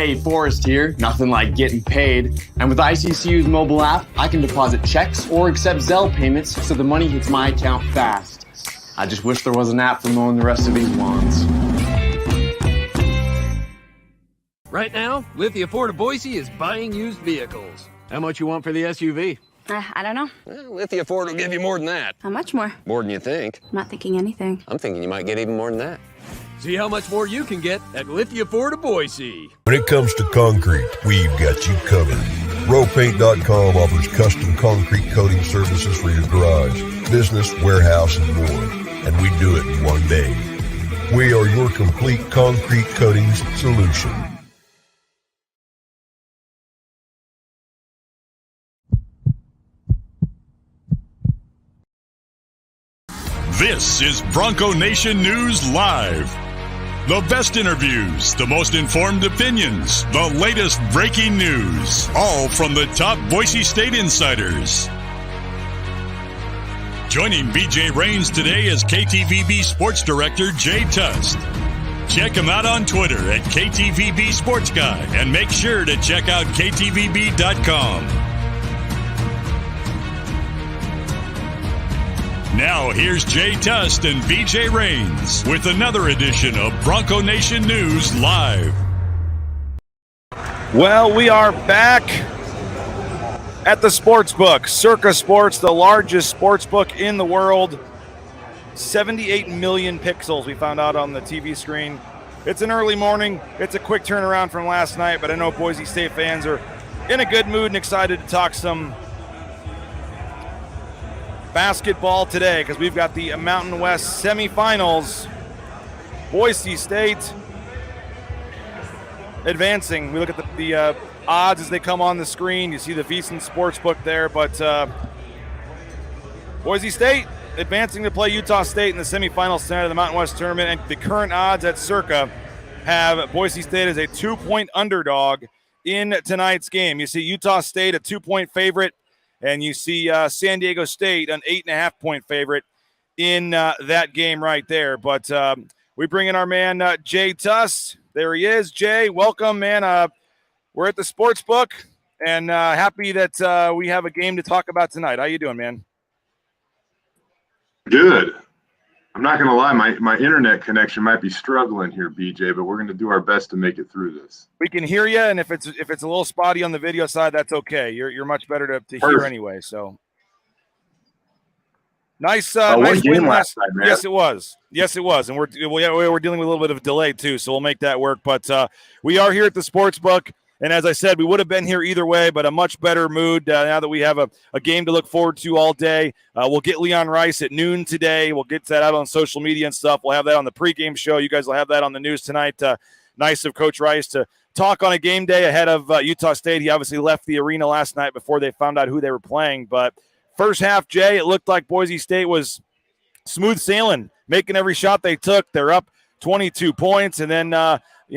Hey, Forrest here. Nothing like getting paid. And with ICCU's mobile app, I can deposit checks or accept Zelle payments so the money hits my account fast. I just wish there was an app for mowing the rest of these lawns. Right now, Lithia Ford of Boise is buying used vehicles. How much you want for the SUV? I don't know. Well, Lithia Ford will give you more than that. How much more? More than you think. I'm not thinking anything. I'm thinking you might get even more than that. See how much more you can get at Lithia Ford of Boise. When it comes to concrete, we've got you covered. RowPaint.com offers custom concrete coating services for your garage, business, warehouse, and more. And we do it in one day. We are your complete concrete coatings solution. This is Bronco Nation News Live. The best interviews, the most informed opinions, the latest breaking news, all from the top Boise State insiders. Joining BJ Rains today is KTVB Sports Director Jay Tust. Check him out on Twitter at KTVB Sports Guy and make sure to check out KTVB.com. Now, here's Jay Tust and BJ Rains with another edition of Bronco Nation News Live. Well, we are back at the sports book. Circa Sports, the largest sports book in the world. 78 million pixels we found out on the TV screen. It's an early morning. It's a quick turnaround from last night, but I know Boise State fans are in a good mood and excited to talk some basketball today because we've got the Mountain West semifinals. Boise State advancing. We look at the odds as they come on the screen. You see the VSiN Sportsbook there, but Boise State advancing to play Utah State in the semifinals tonight of the Mountain West tournament, and the current odds at Circa have Boise State as a 2-point underdog in tonight's game. You see Utah State a 2-point favorite, and you see San Diego State an 8.5-point favorite in that game right there. But we bring in our man, Jay Tust. There he is. Jay, welcome, man. We're at the sports book, and happy that we have a game to talk about tonight. How you doing, man? Good. I'm not going to lie. My internet connection might be struggling here, BJ, but we're going to do our best to make it through this. We can hear you, and if it's a little spotty on the video side, that's okay. You're much better to hear anyway. So nice win last night, man. Yes, it was, and we're dealing with a little bit of a delay too, so we'll make that work. But we are here at the sports book. And as I said, we would have been here either way, but a much better mood now that we have a game to look forward to all day. We'll get Leon Rice at noon today. We'll get that out on social media and stuff. We'll have that on the pregame show. You guys will have that on the news tonight. Nice of Coach Rice to talk on a game day ahead of Utah State. He obviously left the arena last night before they found out who they were playing. But first half, Jay, it looked like Boise State was smooth sailing, making every shot they took. They're up 22 points, and then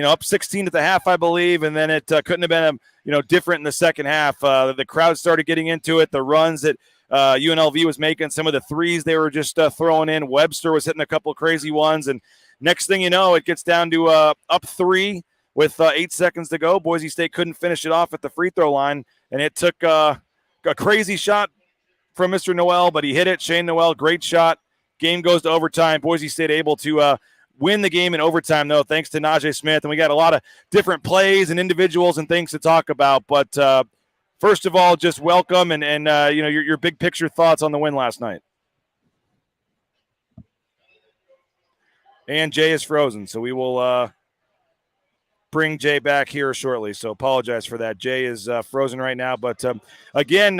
up 16 at the half, I believe, and then it couldn't have been different in the second half. The crowd started getting into it. The runs that UNLV was making, some of the threes they were just throwing in. Webster was hitting a couple of crazy ones, and next thing you know, it gets down to up 3 with 8 seconds to go. Boise State couldn't finish it off at the free throw line, and it took a crazy shot from Mr. Noel, but he hit it. Shane Noel, great shot. Game goes to overtime. Boise State able to win the game in overtime, though, thanks to Najee Smith. And we got a lot of different plays and individuals and things to talk about. But first of all, just welcome and your big picture thoughts on the win last night. And Jay is frozen, so we will bring Jay back here shortly. So apologize for that. Jay is frozen right now. But again,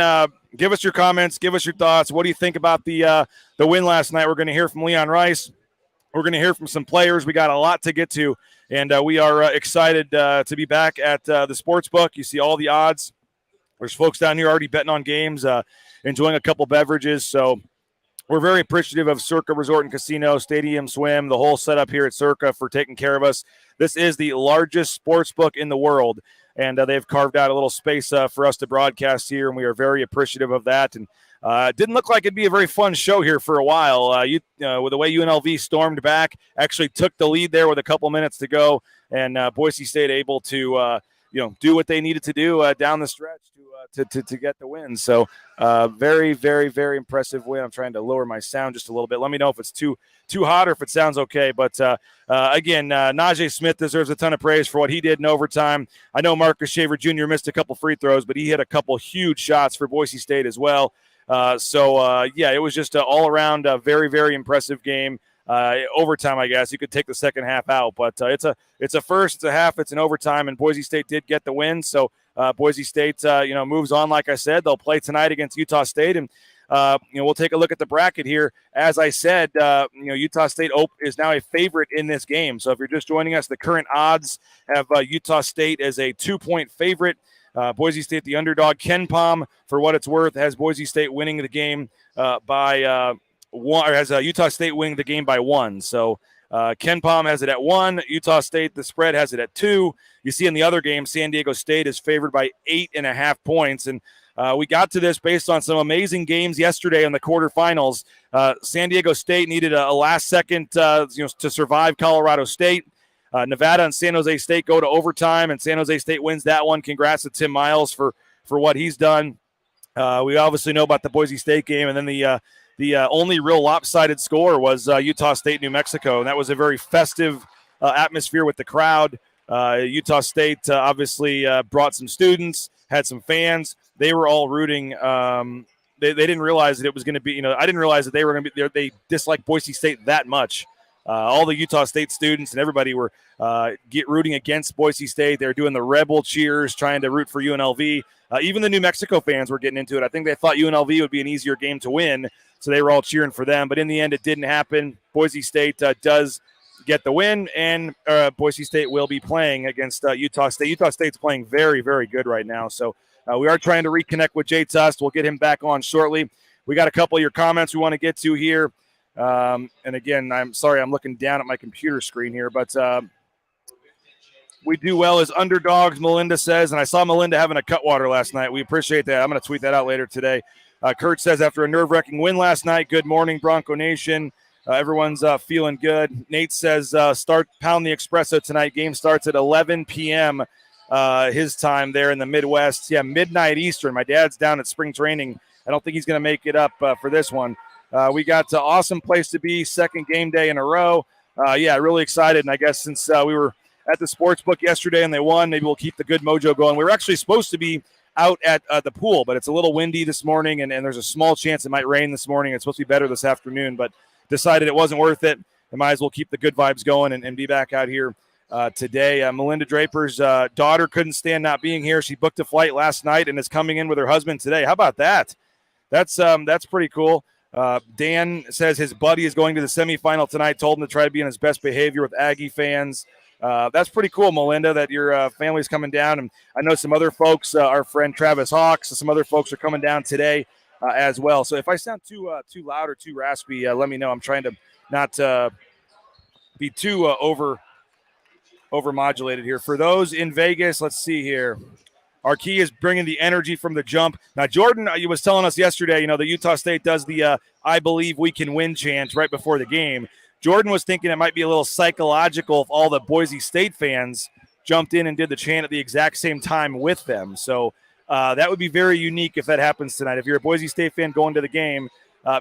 give us your comments, give us your thoughts. What do you think about the win last night? We're going to hear from Leon Rice. We're going to hear from some players. We got a lot to get to, and we are excited to be back at the sports book. You see all the odds. There's folks down here already betting on games, enjoying a couple beverages. So we're very appreciative of Circa Resort and Casino, Stadium Swim, the whole setup here at Circa for taking care of us. This is the largest sports book in the world, and they've carved out a little space for us to broadcast here, and we are very appreciative of that. And it didn't look like it'd be a very fun show here for a while. With the way UNLV stormed back, actually took the lead there with a couple minutes to go, and Boise State able to do what they needed to do down the stretch to get the win. So very, very, very impressive win. I'm trying to lower my sound just a little bit. Let me know if it's too hot or if it sounds okay. But again, Najee Smith deserves a ton of praise for what he did in overtime. I know Marcus Shaver Jr. missed a couple free throws, but he hit a couple huge shots for Boise State as well. It was just an all-around very, very impressive game. Overtime, I guess you could take the second half out, but it's a first, it's a half, it's an overtime, and Boise State did get the win. So Boise State, moves on. Like I said, they'll play tonight against Utah State, and we'll take a look at the bracket here. As I said, Utah State is now a favorite in this game. So if you're just joining us, the current odds have Utah State as a 2-point favorite. Boise State, the underdog. Ken Pom, for what it's worth, has Boise State winning the game by one, or has Utah State winning the game by 1. So Ken Pom has it at 1. Utah State, the spread, has it at 2. You see in the other game, San Diego State is favored by 8.5 points. And we got to this based on some amazing games yesterday in the quarterfinals. San Diego State needed a last-second to survive Colorado State. Nevada and San Jose State go to overtime, and San Jose State wins that one. Congrats to Tim Miles for what he's done. We obviously know about the Boise State game, and then the only real lopsided score was Utah State, New Mexico, and that was a very festive atmosphere with the crowd. Utah State obviously brought some students, had some fans. They were all rooting. They didn't realize that it was going to be, I didn't realize that they were going to be there. They disliked Boise State that much. All the Utah State students and everybody were rooting against Boise State. They were doing the rebel cheers, trying to root for UNLV. Even the New Mexico fans were getting into it. I think they thought UNLV would be an easier game to win, so they were all cheering for them. But in the end, it didn't happen. Boise State does get the win, and Boise State will be playing against Utah State. Utah State's playing very, very good right now. So we are trying to reconnect with Jay Tust. We'll get him back on shortly. We got a couple of your comments we want to get to here. And again, I'm sorry, I'm looking down at my computer screen here, but we do well as underdogs, Melinda says, and I saw Melinda having a cutwater last night. We appreciate that. I'm going to tweet that out later today. Kurt says, after a nerve-wracking win last night, good morning, Bronco Nation. Everyone's feeling good. Nate says, pound the espresso tonight. Game starts at 11 p.m. His time there in the Midwest. Yeah, midnight Eastern. My dad's down at spring training. I don't think he's going to make it up for this one. We got an awesome place to be, second game day in a row. Really excited. And I guess since we were at the sports book yesterday and they won, maybe we'll keep the good mojo going. We were actually supposed to be out at the pool, but it's a little windy this morning, and there's a small chance it might rain this morning. It's supposed to be better this afternoon, but decided it wasn't worth it. I might as well keep the good vibes going and be back out here today. Melinda Draper's daughter couldn't stand not being here. She booked a flight last night and is coming in with her husband today. How about that? That's pretty cool. Dan says his buddy is going to the semifinal tonight, told him to try to be on his best behavior with Aggie fans. That's pretty cool, Melinda, that your family's coming down. And I know some other folks, our friend Travis Hawks, some other folks are coming down today as well. So if I sound too loud or too raspy, let me know. I'm trying to not be too over modulated here. For those in Vegas, let's see here. Our key is bringing the energy from the jump. Now, Jordan was telling us yesterday, the Utah State does the I believe we can win chant right before the game. Jordan was thinking it might be a little psychological if all the Boise State fans jumped in and did the chant at the exact same time with them. So that would be very unique if that happens tonight. If you're a Boise State fan going to the game,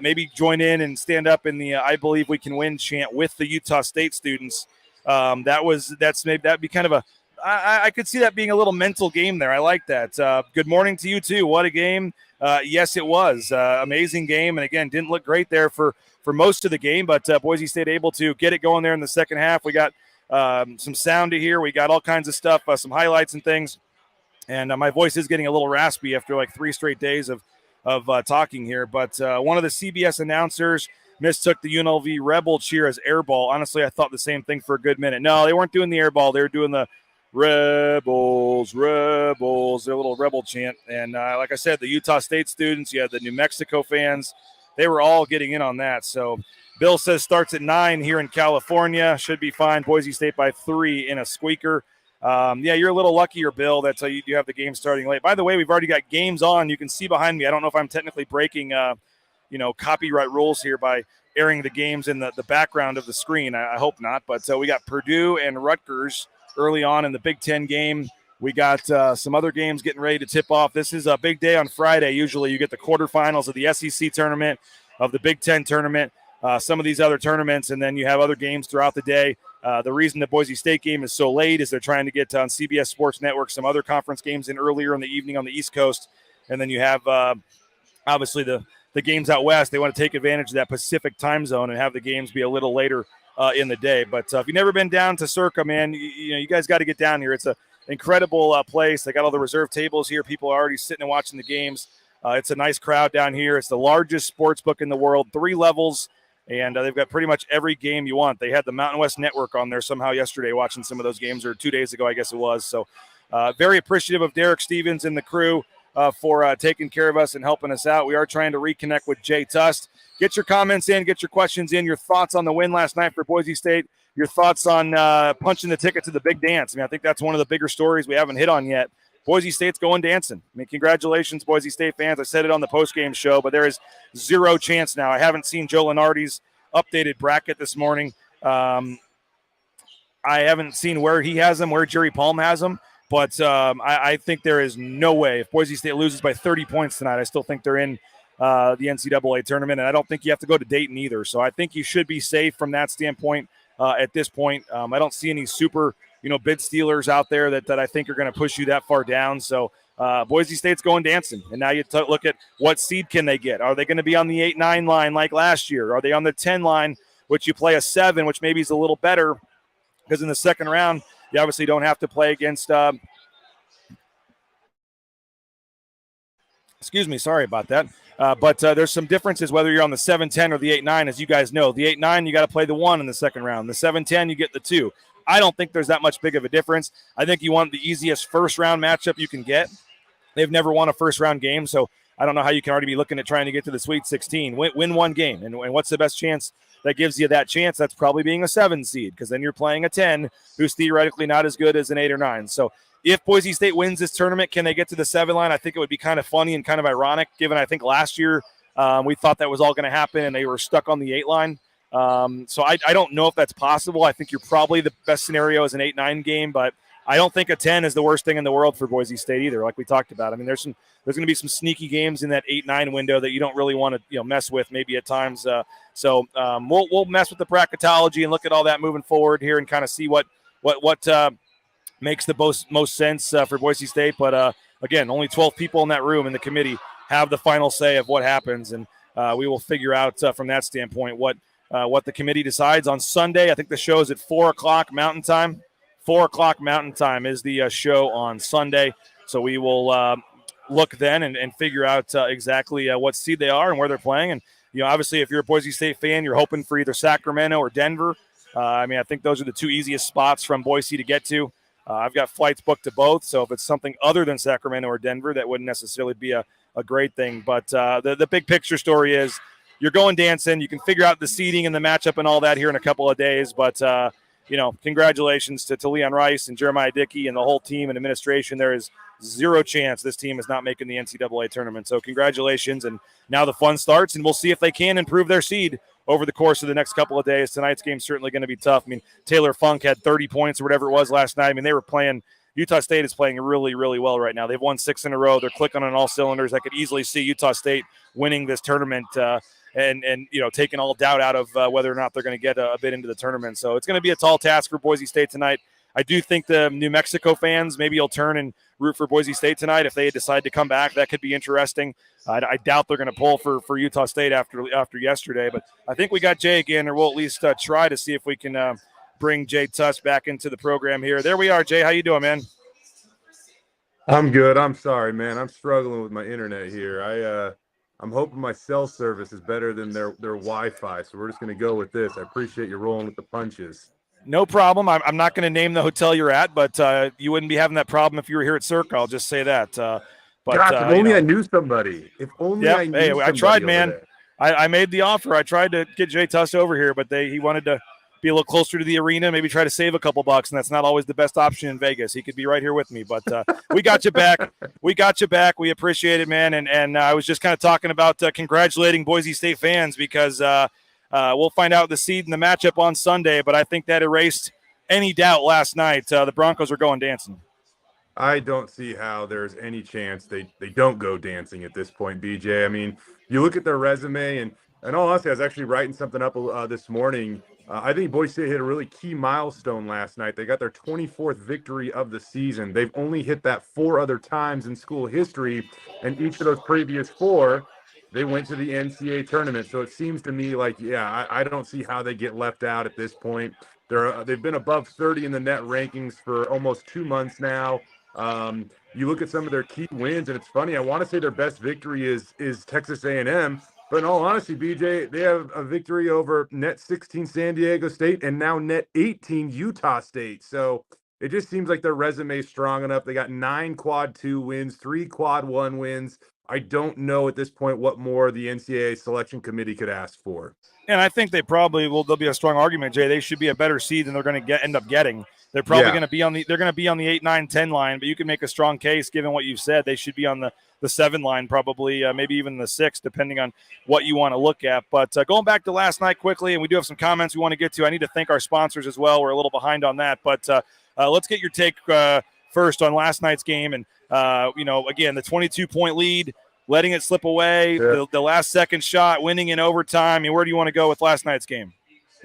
maybe join in and stand up in the I believe we can win chant with the Utah State students. That'd be kind of a I could see that being a little mental game there. I like that. Good morning to you too. What a game. Yes, it was amazing game. And again, didn't look great there for most of the game, but Boise State able to get it going there in the second half. We got some sound to hear. We got all kinds of stuff, some highlights and things. And my voice is getting a little raspy after like 3 straight days of talking here. But one of the CBS announcers mistook the UNLV Rebel cheer as airball. Honestly, I thought the same thing for a good minute. No, they weren't doing the airball. They were doing the Rebels, their little rebel chant. And like I said, the Utah State students, you had the New Mexico fans, they were all getting in on that. So Bill says starts at 9 here in California. Should be fine. Boise State by 3 in a squeaker. You're a little luckier, Bill. That's how you have the game starting late. By the way, we've already got games on. You can see behind me. I don't know if I'm technically breaking, copyright rules here by airing the games in the background of the screen. I hope not. But we got Purdue and Rutgers early on in the Big Ten game. We got some other games getting ready to tip off. This is a big day on Friday. Usually you get the quarterfinals of the SEC tournament, of the Big Ten tournament, some of these other tournaments, and then you have other games throughout the day. The reason the Boise State game is so late is they're trying to get on CBS Sports Network some other conference games in earlier in the evening on the East Coast. And then you have obviously the games out west. They want to take advantage of that Pacific time zone and have the games be a little later in the day. But if you've never been down to Circa, man, you guys got to get down here. It's an incredible place. They got all the reserve tables here. People are already sitting and watching the games. It's a nice crowd down here. It's the largest sports book in the world, 3 levels. And they've got pretty much every game you want. They had the Mountain West Network on there somehow yesterday watching some of those games, or 2 days ago, I guess it was. So very appreciative of Derek Stevens and the crew for taking care of us and helping us out. We are trying to reconnect with Jay Tust. Get your comments in, get your questions in, your thoughts on the win last night for Boise State, your thoughts on punching the ticket to the big dance. I mean, I think that's one of the bigger stories we haven't hit on yet. Boise State's going dancing. I mean, congratulations, Boise State fans. I said it on the postgame show, but there is zero chance now. I haven't seen Joe Lenardi's updated bracket this morning. I haven't seen where he has them, where Jerry Palm has them, but I think there is no way. If Boise State loses by 30 points tonight, I still think they're in the NCAA tournament, and I don't think you have to go to Dayton either. So I think you should be safe from that standpoint at this point. I don't see any super bid stealers out there that I think are going to push you that far down. So Boise State's going dancing. And now you look at what seed can they get. Are they going to be on the 8-9 line like last year? Are they on the 10 line, which you play a 7, which maybe is a little better because in the second round, you obviously don't have to play against excuse me, sorry about that. But there's some differences whether you're on the 7-10 or the 8-9. As you guys know, the 8-9, you got to play the 1 in the second round. The 7-10, you get the 2. I don't think there's that much big of a difference. I think you want the easiest first-round matchup you can get. They've never won a first-round game, so I don't know how you can already be looking at trying to get to the Sweet 16. Win one game, and what's the best chance that gives you that chance? That's probably being a 7 seed, because then you're playing a 10 who's theoretically not as good as an 8 or 9. So if Boise State wins this tournament, can they get to the 7 line? I think it would be kind of funny and kind of ironic, given I think last year we thought that was all going to happen, and they were stuck on the 8 line. So I don't know if that's possible. I think you're probably the best scenario is an 8-9 game, but I don't think a 10 is the worst thing in the world for Boise State either, like we talked about. I mean, there's going to be some sneaky games in that 8-9 window that you don't really want to mess with maybe at times. So we'll mess with the bracketology and look at all that moving forward here and kind of see what makes the most sense for Boise State. But again, only 12 people in that room in the committee have the final say of what happens, and we will figure out from that standpoint what the committee decides on Sunday. I think the show is at 4 o'clock Mountain Time. 4 o'clock Mountain Time is the show on Sunday. So we will look then and figure out exactly what seed they are and where they're playing. And, obviously if you're a Boise State fan, you're hoping for either Sacramento or Denver. I think those are the 2 easiest spots from Boise to get to. I've got flights booked to both. So if it's something other than Sacramento or Denver, that wouldn't necessarily be a great thing. But the big picture story is you're going dancing. You can figure out the seeding and the matchup and all that here in a couple of days. But, congratulations to Leon Rice and Jeremiah Dickey and the whole team and administration. There is zero chance this team is not making the NCAA tournament. So congratulations. And now the fun starts, and we'll see if they can improve their seed over the course of the next couple of days. Tonight's game is certainly going to be tough. I mean, Taylor Funk had 30 points or whatever it was last night. I mean, they were playing – Utah State is playing really, really well right now. They've won 6 in a row. They're clicking on all cylinders. I could easily see Utah State winning this tournament and taking all doubt out of whether or not they're going to get a bid into the tournament. So it's going to be a tall task for Boise State tonight. I do think the New Mexico fans maybe will turn and root for Boise State tonight if they decide to come back. That could be interesting. I doubt they're going to pull for Utah State after yesterday, but I think we got Jay again, or we'll at least try to see if we can bring Jay Tust back into the program here. There we are, Jay. How you doing, man? I'm good. I'm sorry, man. I'm struggling with my internet here. I'm hoping my cell service is better than their Wi-Fi, so we're just going to go with this. I appreciate you rolling with the punches. No problem. I'm not going to name the hotel you're at, but you wouldn't be having that problem if you were here at Circa. I'll just say that. But gosh, if only I knew somebody. If only I knew somebody. I tried, man. I made the offer. I tried to get Jay Tust over here, but he wanted to be a little closer to the arena, maybe try to save a couple bucks, and that's not always the best option in Vegas. He could be right here with me, but we got you back. We got you back. We appreciate it, man. And I was just kind of talking about congratulating Boise State fans because we'll find out the seed and the matchup on Sunday, but I think that erased any doubt last night. The Broncos are going dancing. I don't see how there's any chance they don't go dancing at this point, BJ. I mean, you look at their resume, and all honesty, I was actually writing something up this morning. I think Boise State hit a really key milestone last night. They got their 24th victory of the season. They've only hit that 4 other times in school history, and each of those previous 4, they went to the NCAA tournament. So it seems to me like, yeah, I don't see how they get left out at this point. They've been above 30 in the net rankings for almost 2 months now. You look at some of their key wins, and it's funny. I want to say their best victory is Texas A&M, but in all honesty, BJ, they have a victory over net 16 San Diego State and now net 18 Utah State. So it just seems like their resume is strong enough. They got 9 quad 2 wins, 3 quad 1 wins. I don't know at this point what more the NCAA selection committee could ask for. And I think they probably will. There'll be a strong argument, Jay. They should be a better seed than they're going to end up getting. They're probably going to be on the. They're going to be on the 8, 9, 10 line. But you can make a strong case, given what you've said. They should be on the 7 line, probably, maybe even the 6, depending on what you want to look at. But going back to last night quickly, and we do have some comments we want to get to. I need to thank our sponsors as well. We're a little behind on that, but let's get your take first on last night's game. And again, the 22-point lead. Letting it slip away, the last second shot, winning in overtime. I mean, where do you want to go with last night's game?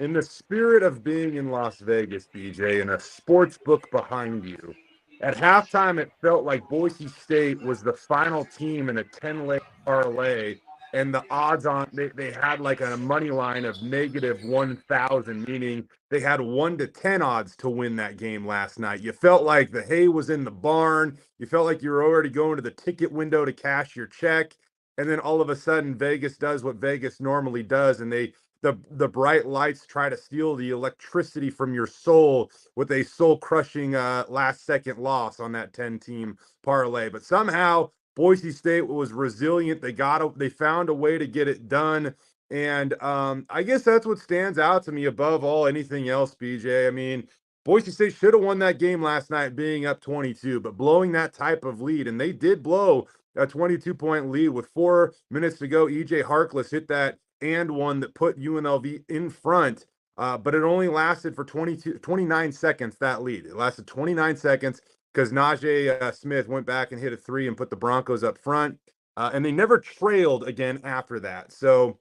In the spirit of being in Las Vegas, BJ, and a sports book behind you, at halftime it felt like Boise State was the final team in a 10-leg parlay, and the odds on they had like a money line of negative 1,000, meaning they had 1 to 10 odds to win that game last night. You felt like the hay was in the barn. You felt like you were already going to the ticket window to cash your check. And then all of a sudden Vegas does what Vegas normally does. And the bright lights try to steal the electricity from your soul with a soul crushing last second loss on that 10-team parlay. But somehow Boise State was resilient. They found a way to get it done. And I guess that's what stands out to me above all anything else, BJ. I mean, Boise State should have won that game last night being up 22, but blowing that type of lead, and they did blow a 22-point lead with 4 minutes to go. EJ Harkless hit that and one that put UNLV in front, but it only lasted for 29 seconds, that lead. It lasted 29 seconds because Najee Smith went back and hit a 3 and put the Broncos up front, and they never trailed again after that. So,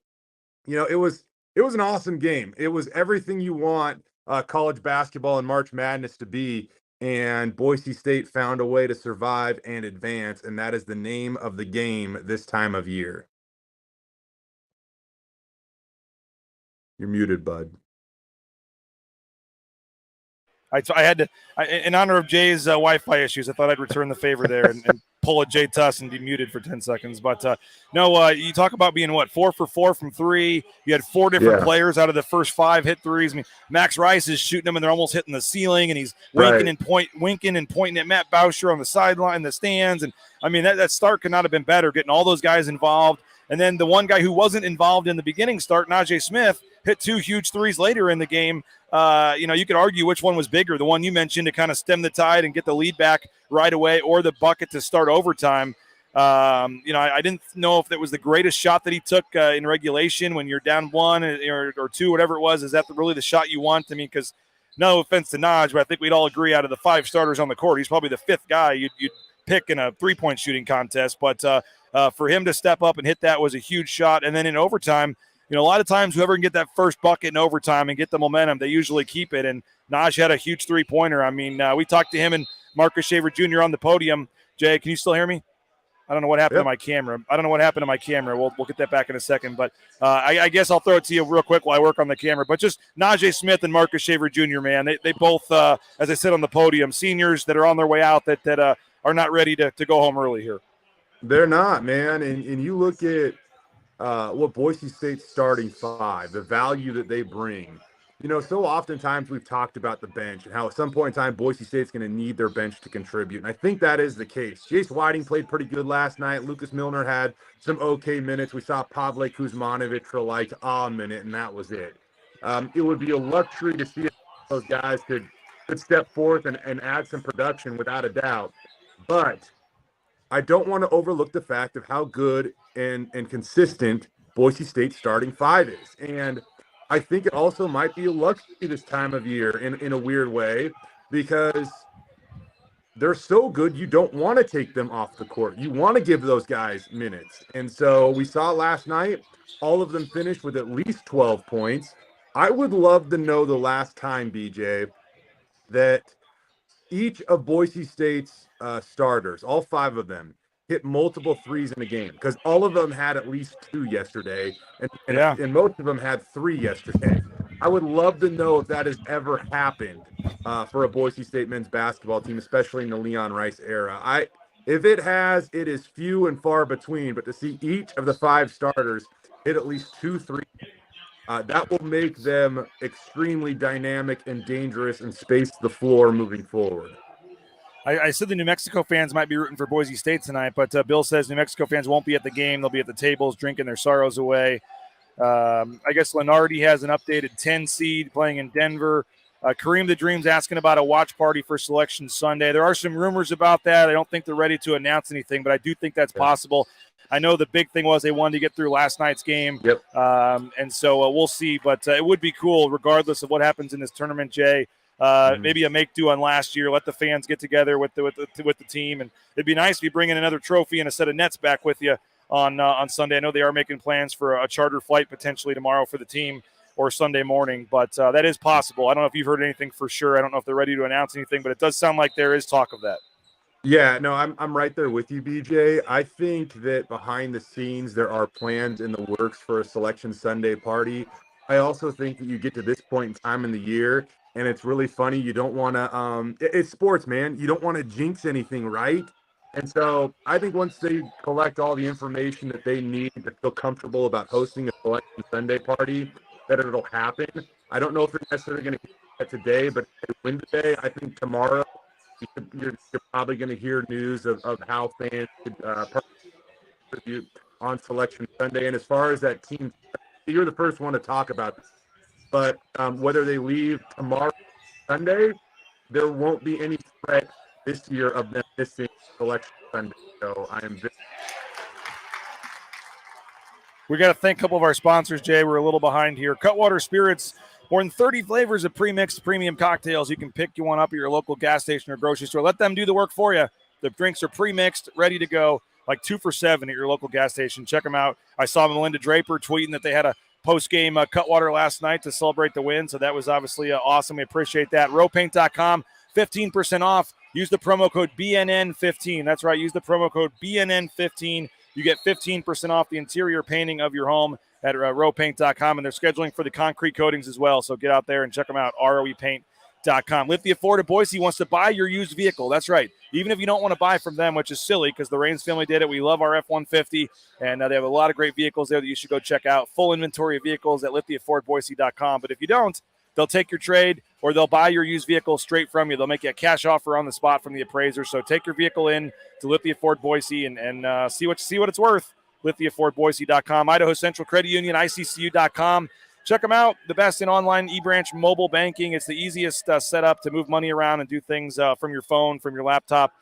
it was an awesome game. It was everything you want college basketball and March Madness to be, and Boise State found a way to survive and advance, and that is the name of the game this time of year. You're muted, bud. I had to, in honor of Jay's Wi-Fi issues, I thought I'd return the favor there and pull a Jay Tust and be muted for 10 seconds. But you talk about being 4 for 4 from 3. You had 4 different players out of the first 5 hit threes. I mean, Max Rice is shooting them and they're almost hitting the ceiling, and he's winking and pointing at Matt Boucher on the sideline, in the stands. And I mean, that start could not have been better, getting all those guys involved. And then the one guy who wasn't involved in the beginning start, Najee Smith, hit 2 huge threes later in the game. You could argue which one was bigger, the one you mentioned to kind of stem the tide and get the lead back right away, or the bucket to start overtime. I didn't know if that was the greatest shot that he took in regulation when you're down 1 or 2, whatever it was. Is that really the shot you want? I mean, because no offense to Naj, but I think we'd all agree out of the 5 starters on the court, he's probably the 5th guy you'd pick in a 3-point shooting contest. But for him to step up and hit that was a huge shot. And then in overtime, a lot of times whoever can get that first bucket in overtime and get the momentum, they usually keep it. And Naj had a huge 3-pointer. I mean, we talked to him and Marcus Shaver Jr. on the podium. Jay, can you still hear me? I don't know what happened to my camera. We'll get that back in a second. But I guess I'll throw it to you real quick while I work on the camera. But just Najee Smith and Marcus Shaver Jr., man, they both, as I said on the podium, seniors that are on their way out that are not ready to go home early here. They're not, man. And you look at what Boise State's starting 5, the value that they bring. So oftentimes we've talked about the bench and how at some point in time Boise State's going to need their bench to contribute. And I think that is the case. Jace Whiting played pretty good last night. Lucas Milner had some okay minutes. We saw Pavle Kuzmanovic for like a minute, and that was it. It would be a luxury to see if those guys could step forth and add some production without a doubt. But I don't want to overlook the fact of how good and consistent Boise State's starting 5 is. And I think it also might be a luxury this time of year in a weird way, because they're so good, you don't want to take them off the court. You want to give those guys minutes. And so we saw last night, all of them finished with at least 12 points. I would love to know the last time, BJ, that each of Boise State's starters, all 5 of them, hit multiple threes in a game, because all of them had at least 2 yesterday, and most of them had 3 yesterday. I would love to know if that has ever happened for a Boise State men's basketball team, especially in the Leon Rice era. If it has, it is few and far between, but to see each of the 5 starters hit at least 2 threes, that will make them extremely dynamic and dangerous and space the floor moving forward. I said the New Mexico fans might be rooting for Boise State tonight, but Bill says New Mexico fans won't be at the game. They'll be at the tables drinking their sorrows away. I guess Lenardi has an updated 10 seed playing in Denver. Kareem the Dream's asking about a watch party for Selection Sunday. There are some rumors about that. I don't think they're ready to announce anything, but I do think that's possible. I know the big thing was they wanted to get through last night's game. Yep. And so we'll see, but it would be cool regardless of what happens in this tournament, Jay. Maybe a make-do on last year. Let the fans get together with the team, and it'd be nice if you bring in another trophy and a set of nets back with you on Sunday. I know they are making plans for a charter flight potentially tomorrow for the team or Sunday morning, but that is possible. I don't know if you've heard anything for sure. I don't know if they're ready to announce anything, but it does sound like there is talk of that. Yeah, no, I'm right there with you, BJ. I think that behind the scenes there are plans in the works for a Selection Sunday party. I also think that you get to this point in time in the year, and it's really funny. You don't want to it's sports, man. You don't want to jinx anything, right? And so I think once they collect all the information that they need to feel comfortable about hosting a Selection Sunday party, that it'll happen. I don't know if they're necessarily going to get that today, but if they win today, I think tomorrow you're probably going to hear news of how fans could participate on Selection Sunday. And as far as that team, you're the first one to talk about this. But whether they leave tomorrow, Sunday, there won't be any threat this year of them missing Selection Sunday. So I am We got to thank a couple of our sponsors, Jay. We're a little behind here. Cutwater Spirits, more than 30 flavors of pre-mixed premium cocktails. You can pick one up at your local gas station or grocery store. Let them do the work for you. The drinks are pre-mixed, ready to go, like 2 for $7 at your local gas station. Check them out. I saw Melinda Draper tweeting that they had a post-game Cutwater last night to celebrate the win, so that was obviously awesome. We appreciate that. Rowpaint.com, 15% off. Use the promo code BNN15. That's right. Use the promo code BNN15. You get 15% off the interior painting of your home at rowpaint.com, and they're scheduling for the concrete coatings as well, so get out there and check them out, roepaint.com. Lithia Ford of Boise wants to buy your used vehicle. That's right. Even if you don't want to buy from them, which is silly because the Raines family did it. We love our F-150, and they have a lot of great vehicles there that you should go check out. Full inventory of vehicles at lithiafordboise.com. But if you don't, they'll take your trade or they'll buy your used vehicle straight from you. They'll make you a cash offer on the spot from the appraiser. So take your vehicle in to Lithia Ford Boise and see what it's worth. LithiaFordBoise.com. Idaho Central Credit Union, ICCU.com. Check them out. The best in online eBranch mobile banking. It's the easiest setup to move money around and do things from your phone, from your laptop.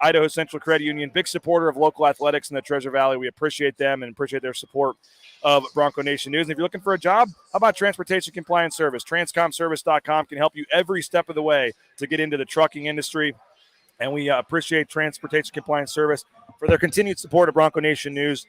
Idaho Central Credit Union, big supporter of local athletics in the Treasure Valley. We appreciate them and appreciate their support of Bronco Nation News. And if you're looking for a job, how about Transportation Compliance Service? TranscomService.com can help you every step of the way to get into the trucking industry. And we appreciate Transportation Compliance Service for their continued support of Bronco Nation News.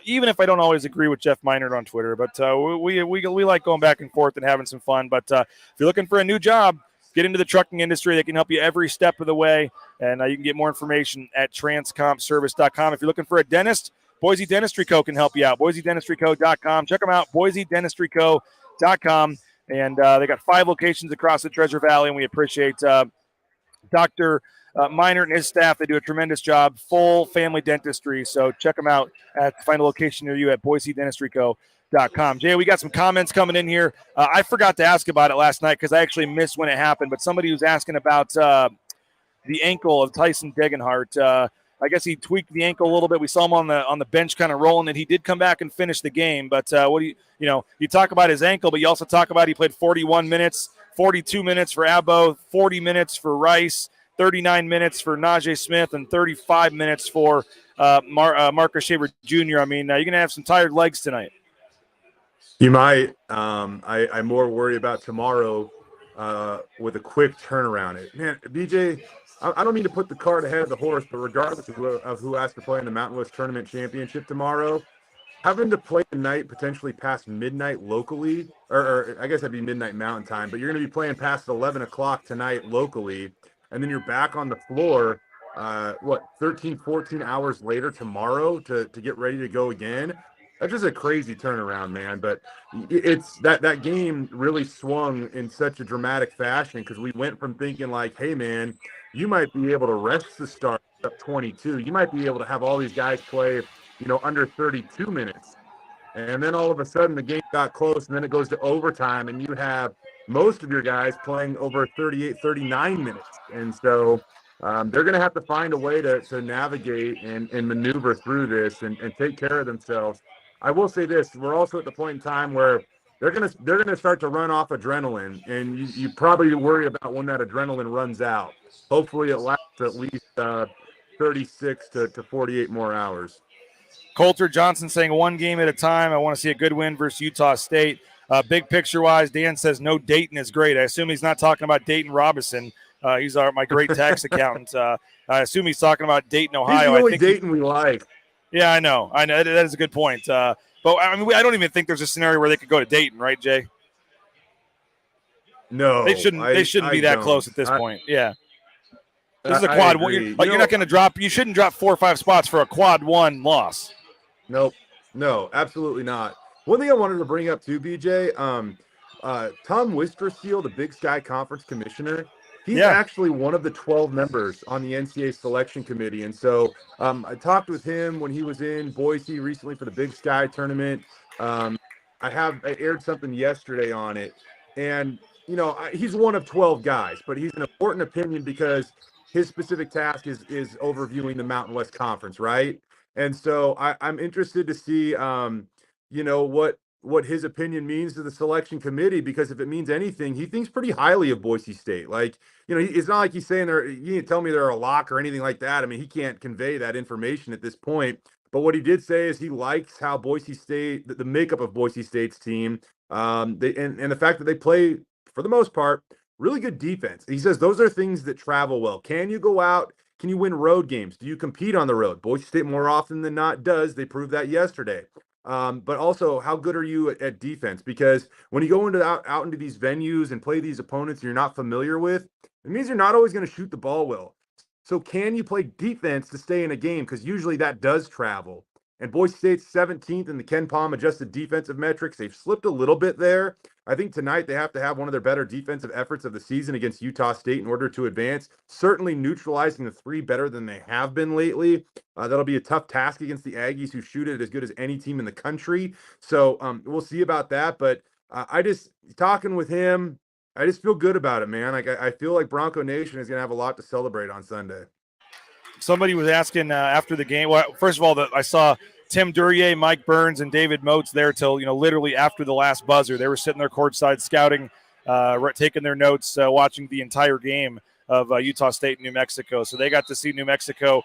Even if I don't always agree with Jeff Meinert on Twitter, but we like going back and forth and having some fun. But if you're looking for a new job, get into the trucking industry. They can help you every step of the way, and you can get more information at transcomservice.com. If you're looking for a dentist, Boise Dentistry Co. can help you out. BoiseDentistryCo.com. Check them out, BoiseDentistryCo.com. And they got 5 locations across the Treasure Valley, and we appreciate Dr. Meinert and his staff. They do a tremendous job, full family dentistry. So check them out find a location near you at BoiseDentistryCo.com. Jay, we got some comments coming in here. I forgot to ask about it last night because I actually missed when it happened, but somebody was asking about the ankle of Tyson Degenhart. I guess he tweaked the ankle a little bit. We saw him on the bench kind of rolling, and he did come back and finish the game. But what do you talk about his ankle, but you also talk about he played 41 minutes, 42 minutes for Abo, 40 minutes for Rice, 39 minutes for Najee Smith, and 35 minutes for Marcus Shaver Jr. I mean, you're going to have some tired legs tonight. You might. I more worry about tomorrow with a quick turnaround. Man, BJ, I don't mean to put the cart ahead of the horse, but regardless of who has to play in the Mountain West Tournament Championship tomorrow, having to play tonight potentially past midnight locally, or I guess that'd be midnight Mountain Time, but you're going to be playing past 11 o'clock tonight locally, and then you're back on the floor, 13, 14 hours later tomorrow to get ready to go again. That's just a crazy turnaround, man. But it's that game really swung in such a dramatic fashion because we went from thinking like, hey, man, you might be able to rest the start up 22. You might be able to have all these guys play, under 32 minutes. And then all of a sudden the game got close, and then it goes to overtime, and you have most of your guys playing over 38, 39 minutes. And so they're going to have to find a way to navigate and maneuver through this and take care of themselves. I will say this: we're also at the point in time where they're gonna start to run off adrenaline, and you probably worry about when that adrenaline runs out. Hopefully, it lasts at least 36 to 48 more hours. Coulter Johnson saying one game at a time. I want to see a good win versus Utah State. Big picture-wise, Dan says no Dayton is great. I assume he's not talking about Dayton Robinson. He's my great tax accountant. I assume he's talking about Dayton, Ohio. He's the only Dayton we like. Yeah, I know. That is a good point. But I mean, I don't even think there's a scenario where they could go to Dayton, right, Jay? No, they shouldn't be that close at this point. Yeah, this is a quad one. You're not going to drop. You shouldn't drop 4 or 5 spots for a quad 1 loss. Nope. No, absolutely not. One thing I wanted to bring up too, BJ. Tom Wistrciel, the Big Sky Conference commissioner. He's actually one of the 12 members on the NCAA selection committee. And so I talked with him when he was in Boise recently for the Big Sky tournament. I aired something yesterday on it. And, he's one of 12 guys, but he's an important opinion because his specific task is overviewing the Mountain West Conference, right? And so I'm interested to see, what his opinion means to the selection committee, because if it means anything, he thinks pretty highly of Boise State. Like, it's not like he's saying you can't tell me they're a lock or anything like that. I mean, he can't convey that information at this point. But what he did say is he likes how Boise State, the makeup of Boise State's team, and the fact that they play, for the most part, really good defense. He says those are things that travel well. Can you go out? Can you win road games? Do you compete on the road? Boise State more often than not does. They proved that yesterday. But also, how good are you at defense? Because when you go out into these venues and play these opponents you're not familiar with, it means you're not always going to shoot the ball well. So can you play defense to stay in a game? Because usually that does travel. And Boise State's 17th in the Ken Palm adjusted defensive metrics. They've slipped a little bit there. I think tonight they have to have one of their better defensive efforts of the season against Utah State in order to advance. Certainly neutralizing the 3 better than they have been lately. That'll be a tough task against the Aggies, who shoot it as good as any team in the country. So we'll see about that. But talking with him, I just feel good about it, man. Like I feel like Bronco Nation is going to have a lot to celebrate on Sunday. Somebody was asking after the game. Well, first of all, I saw Tim Duryea, Mike Burns, and David Moats there till literally after the last buzzer. They were sitting there courtside scouting, taking their notes, watching the entire game of Utah State and New Mexico. So they got to see New Mexico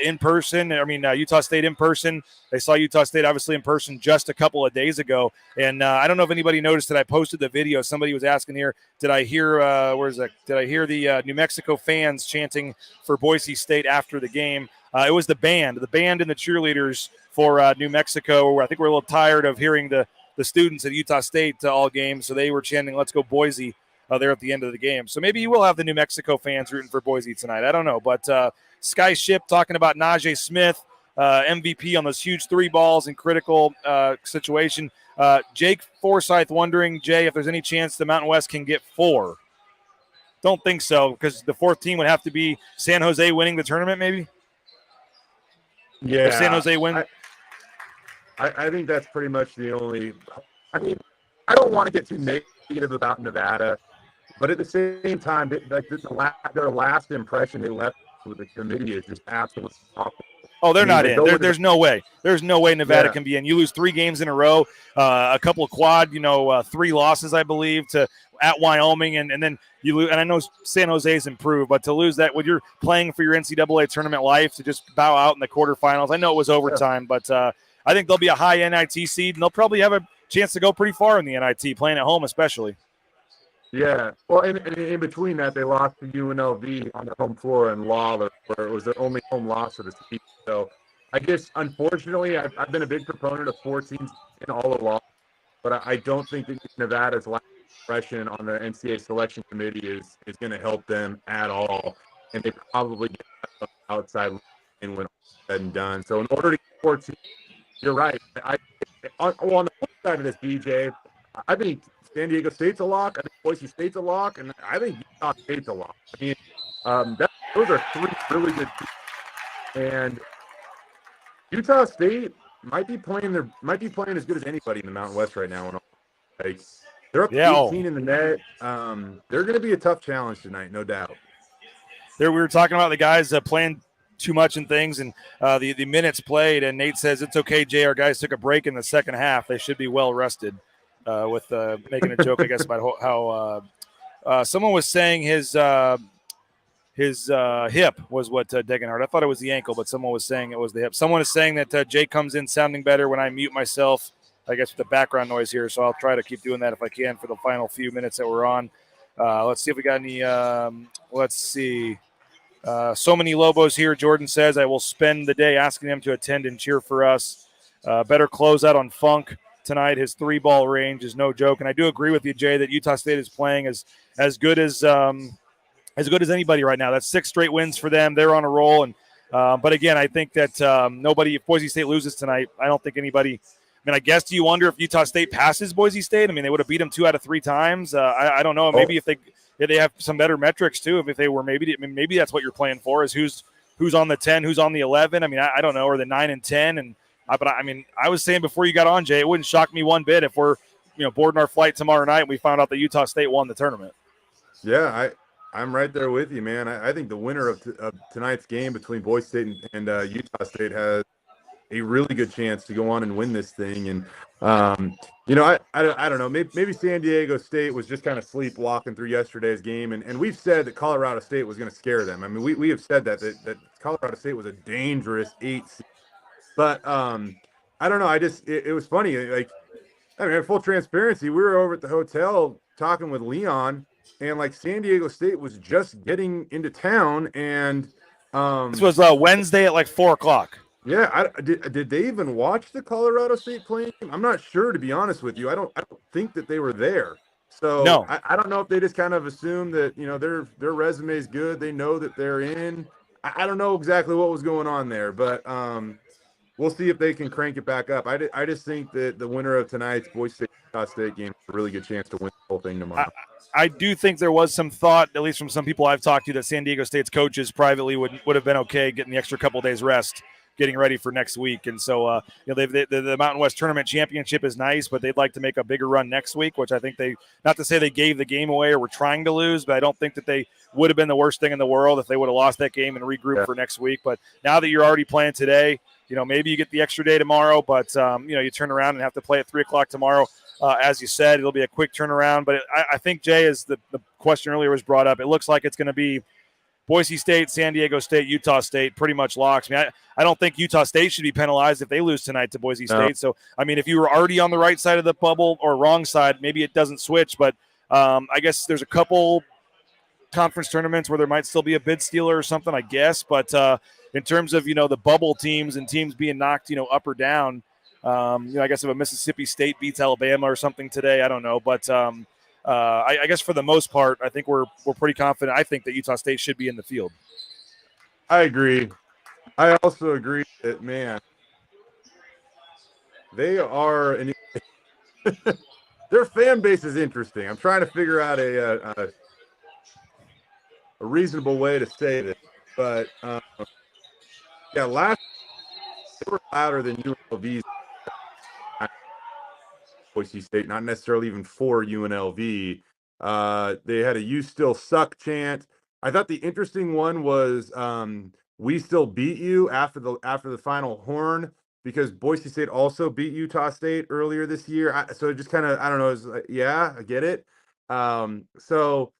in person. Utah State in person. They saw Utah State obviously in person just a couple of days ago. And I don't know if anybody noticed that I posted the video. Somebody was asking here, did I hear Did I hear the New Mexico fans chanting for Boise State after the game? It was the band and the cheerleaders for New Mexico. I think we're a little tired of hearing the students at Utah State all game, so they were chanting, "Let's go Boise," there at the end of the game. So maybe you will have the New Mexico fans rooting for Boise tonight. I don't know. But Sky Ship talking about Najee Smith, MVP on those huge 3 balls in critical situation. Jake Forsyth wondering, Jay, if there's any chance the Mountain West can get 4. Don't think so, because the 4th team would have to be San Jose winning the tournament maybe? Yeah. If San Jose win? I think that's pretty much the only – I mean, I don't want to get too negative about Nevada, but at the same time, their last impression they left with the committee is just absolutely awful. Oh, they're not in. There's no way. There's no way Nevada can be in. You lose 3 games in a row, a couple of quad, 3 losses, I believe, at Wyoming, and then you lose. And I know San Jose's improved, but to lose that when you're playing for your NCAA tournament life, to just bow out in the quarterfinals. I know it was overtime, but I think they'll be a high NIT seed, and they'll probably have a chance to go pretty far in the NIT, playing at home especially. Yeah. Well, and in between that, they lost to UNLV on the home floor in Lawler, where it was their only home loss of the season. So I guess, unfortunately, I've been a big proponent of 4 teams in all along, but I don't think that Nevada's last impression on the NCAA selection committee is going to help them at all. And they probably get outside in when all said and done. So in order to get 4 teams, you're right. On the flip side of this, BJ, I think San Diego State's a lock. I think Boise State's a lock, and I think Utah State's a lock. I mean, those are 3 really good teams. And Utah State might be playing as good as anybody in the Mountain West right now. Like, they're up 18 in the net. They're going to be a tough challenge tonight, no doubt. We were talking about the guys playing too much and things, and the minutes played. And Nate says it's okay, Jay. Our guys took a break in the second half. They should be well rested. With making a joke, I guess, about how someone was saying his hip was what Degenhardt. I thought it was the ankle, but someone was saying it was the hip. Someone is saying that Jay comes in sounding better when I mute myself, I guess, with the background noise here. So I'll try to keep doing that if I can for the final few minutes that we're on. Let's see if we got any. Let's see. So many Lobos here. Jordan says, I will spend the day asking them to attend and cheer for us. Better close out on Funk tonight. His 3-ball range is no joke. And I do agree with you, Jay, that Utah State is playing as good as anybody right now. That's 6 straight wins for them. They're on a roll. And but again, I think that if Boise State loses tonight, I don't think anybody. I mean, I guess, do you wonder if Utah State passes Boise State? I mean, they would have beat them 2 out of 3 times. I don't know. Maybe if they have some better metrics too. If they were maybe that's what you're playing for, is who's on the 10, who's on the 11. I mean, I don't know, or the 9 and 10. And but I mean, I was saying before you got on, Jay, it wouldn't shock me one bit if we're boarding our flight tomorrow night and we found out that Utah State won the tournament. Yeah, I'm right there with you, man. I think the winner of tonight's game between Boise State and Utah State has a really good chance to go on and win this thing. And I don't know. Maybe San Diego State was just kind of sleepwalking through yesterday's game, and we've said that Colorado State was going to scare them. I mean, we have said that Colorado State was a dangerous 8 seed. But I don't know. It was funny. Like, I mean, full transparency, we were over at the hotel talking with Leon, and like San Diego State was just getting into town, and this was Wednesday at like 4:00. Yeah, did they even watch the Colorado State playing? I'm not sure, to be honest with you. I don't think that they were there. So no. I don't know if they just kind of assumed that their resume is good. They know that they're in. I don't know exactly what was going on there, but we'll see if they can crank it back up. I just think that the winner of tonight's Boise State Utah State game has a really good chance to win the whole thing tomorrow. I do think there was some thought, at least from some people I've talked to, that San Diego State's coaches privately would have been okay getting the extra couple days rest, getting ready for next week. And so, the Mountain West Tournament Championship is nice, but they'd like to make a bigger run next week, which I think not to say they gave the game away or were trying to lose, but I don't think that they would have been the worst thing in the world if they would have lost that game and regrouped for next week. But now that you're already playing today, maybe you get the extra day tomorrow, but, you turn around and have to play at 3:00 tomorrow. As you said, it'll be a quick turnaround. But I think, Jay, as the question earlier was brought up, it looks like it's going to be Boise State, San Diego State, Utah State, pretty much locks. I mean, I don't think Utah State should be penalized if they lose tonight to Boise State. No. So, I mean, if you were already on the right side of the bubble or wrong side, maybe it doesn't switch. But I guess there's a couple conference tournaments where there might still be a bid stealer or something, I guess. But in terms of, the bubble teams and teams being knocked, up or down, I guess if a Mississippi State beats Alabama or something today, I don't know. But I guess for the most part, I think we're pretty confident. I think that Utah State should be in the field. I agree. I also agree that, man, they are their fan base is interesting. I'm trying to figure out a reasonable way to say this, but last they were louder than UNLV's Boise State, not necessarily even for UNLV. They had a "You Still Suck" chant. I thought the interesting one was "We Still Beat You" after the final horn, because Boise State also beat Utah State earlier this year. So it just kind of, I don't know, it's like, yeah, I get it. So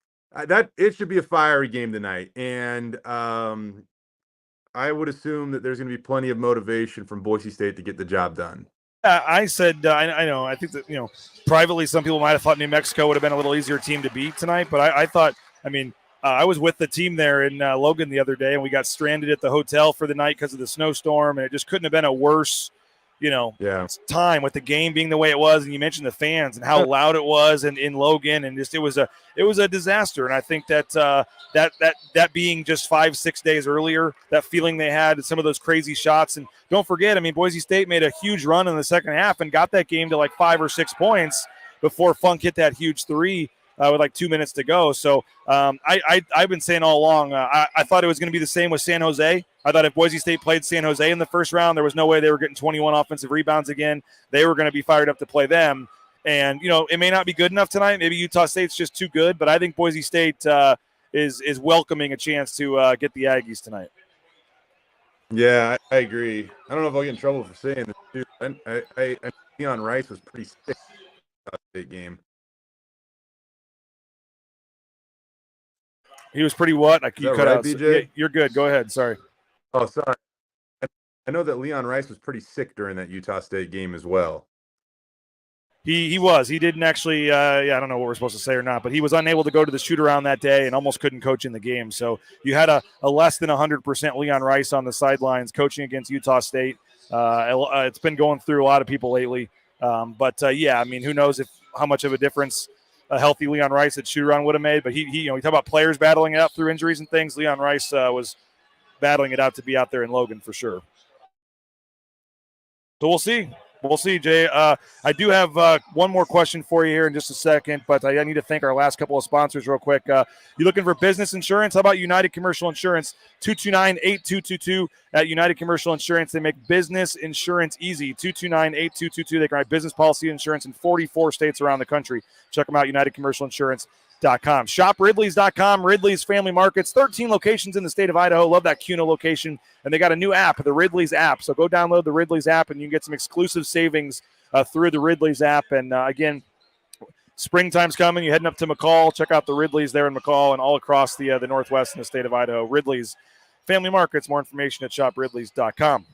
that it should be a fiery game tonight, and I would assume that there's going to be plenty of motivation from Boise State to get the job done. I said, I know, I think that, privately some people might have thought New Mexico would have been a little easier team to beat tonight, but I thought, I was with the team there in Logan the other day, and we got stranded at the hotel for the night because of the snowstorm, and it just couldn't have been a worse time with the game being the way it was. And you mentioned the fans and how loud it was in Logan, and just it was a disaster. And I think that that being just 5-6 days earlier, that feeling they had, some of those crazy shots. And don't forget, Boise State made a huge run in the second half and got that game to like 5 or 6 points before Funk hit that huge three with like 2 minutes to go. So I've been saying all along, I thought it was going to be the same with San Jose. I thought if Boise State played San Jose in the first round, there was no way they were getting 21 offensive rebounds again. They were going to be fired up to play them. And, it may not be good enough tonight. Maybe Utah State's just too good, but I think Boise State is welcoming a chance to get the Aggies tonight. Yeah, I agree. I don't know if I'll get in trouble for saying this, too. Leon Rice was pretty sick in the State game. He was pretty what? You cut right, out. BJ? Yeah, you're good. Go ahead. Sorry. Oh, sorry. I know that Leon Rice was pretty sick during that Utah State game as well. He was. He didn't actually I don't know what we're supposed to say or not, but he was unable to go to the shoot-around that day and almost couldn't coach in the game. So you had a less than 100% Leon Rice on the sidelines coaching against Utah State. It's been going through a lot of people lately. Who knows how much of a difference a healthy Leon Rice at shoot-around would have made. But he talk about players battling it out through injuries and things. Leon Rice was battling it out to be out there in Logan for sure. So we'll see. We'll see, Jay. I do have one more question for you here in just a second, but I need to thank our last couple of sponsors real quick. You looking for business insurance? How about United Commercial Insurance? 229-8222 at United Commercial Insurance. They make business insurance easy. 229-8222. They can write business policy insurance in 44 states around the country. Check them out, UnitedCommercialInsurance.com. ShopRidley's.com. Ridley's Family Markets, 13 locations in the state of Idaho. Love that Kuna location. And they got a new app, the Ridley's app. So go download the Ridley's app and you can get some exclusive savings through the Ridley's app. And again, springtime's coming. You're heading up to McCall. Check out the Ridley's there in McCall and all across the Northwest in the state of Idaho. Ridley's Family Markets. More information at shopridleys.com.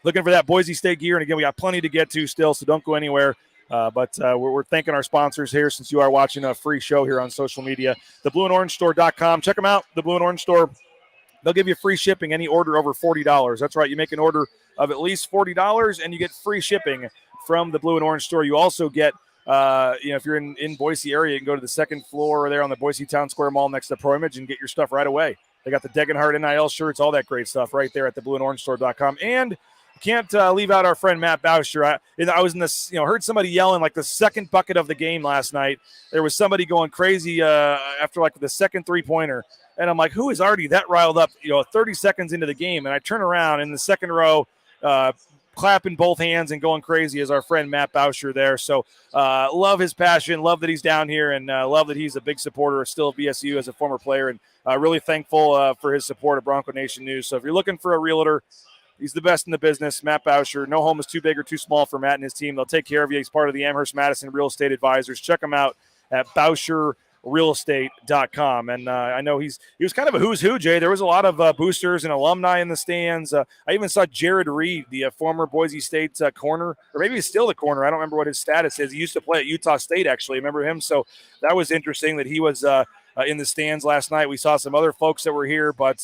Looking for that Boise State gear. And again, we got plenty to get to still, so don't go anywhere. But we're thanking our sponsors here since you are watching a free show here on social media. TheBlueAndOrangeStore.com. Check them out, the Blue and Orange Store. They'll give you free shipping any order over $40. That's right. You make an order of at least $40 and you get free shipping from the Blue and Orange Store. You also get, if you're in Boise area, you can go to the second floor there on the Boise Town Square Mall next to Pro Image and get your stuff right away. They got the Degenhardt NIL shirts, all that great stuff right there at the BlueandOrangeStore.com. And can't leave out our friend Matt Bauscher. I was in this, heard somebody yelling like the second bucket of the game last night. There was somebody going crazy after like the second three-pointer. And I'm like, who is already that riled up, 30 seconds into the game? And I turn around in the second row, clapping both hands and going crazy is our friend Matt Bauscher there. So love his passion, love that he's down here, and love that he's a big supporter still of BSU as a former player. And really thankful for his support of Bronco Nation News. So if you're looking for a realtor, he's the best in the business, Matt Bauscher. No home is too big or too small for Matt and his team. They'll take care of you. He's part of the Amherst Madison Real Estate Advisors. Check him out at BauscherRealEstate.com. And I know he was kind of a who's who, Jay. There was a lot of boosters and alumni in the stands. I even saw Jared Reed, the former Boise State corner, or maybe he's still the corner. I don't remember what his status is. He used to play at Utah State, actually. Remember him? So that was interesting that he was in the stands last night. We saw some other folks that were here, but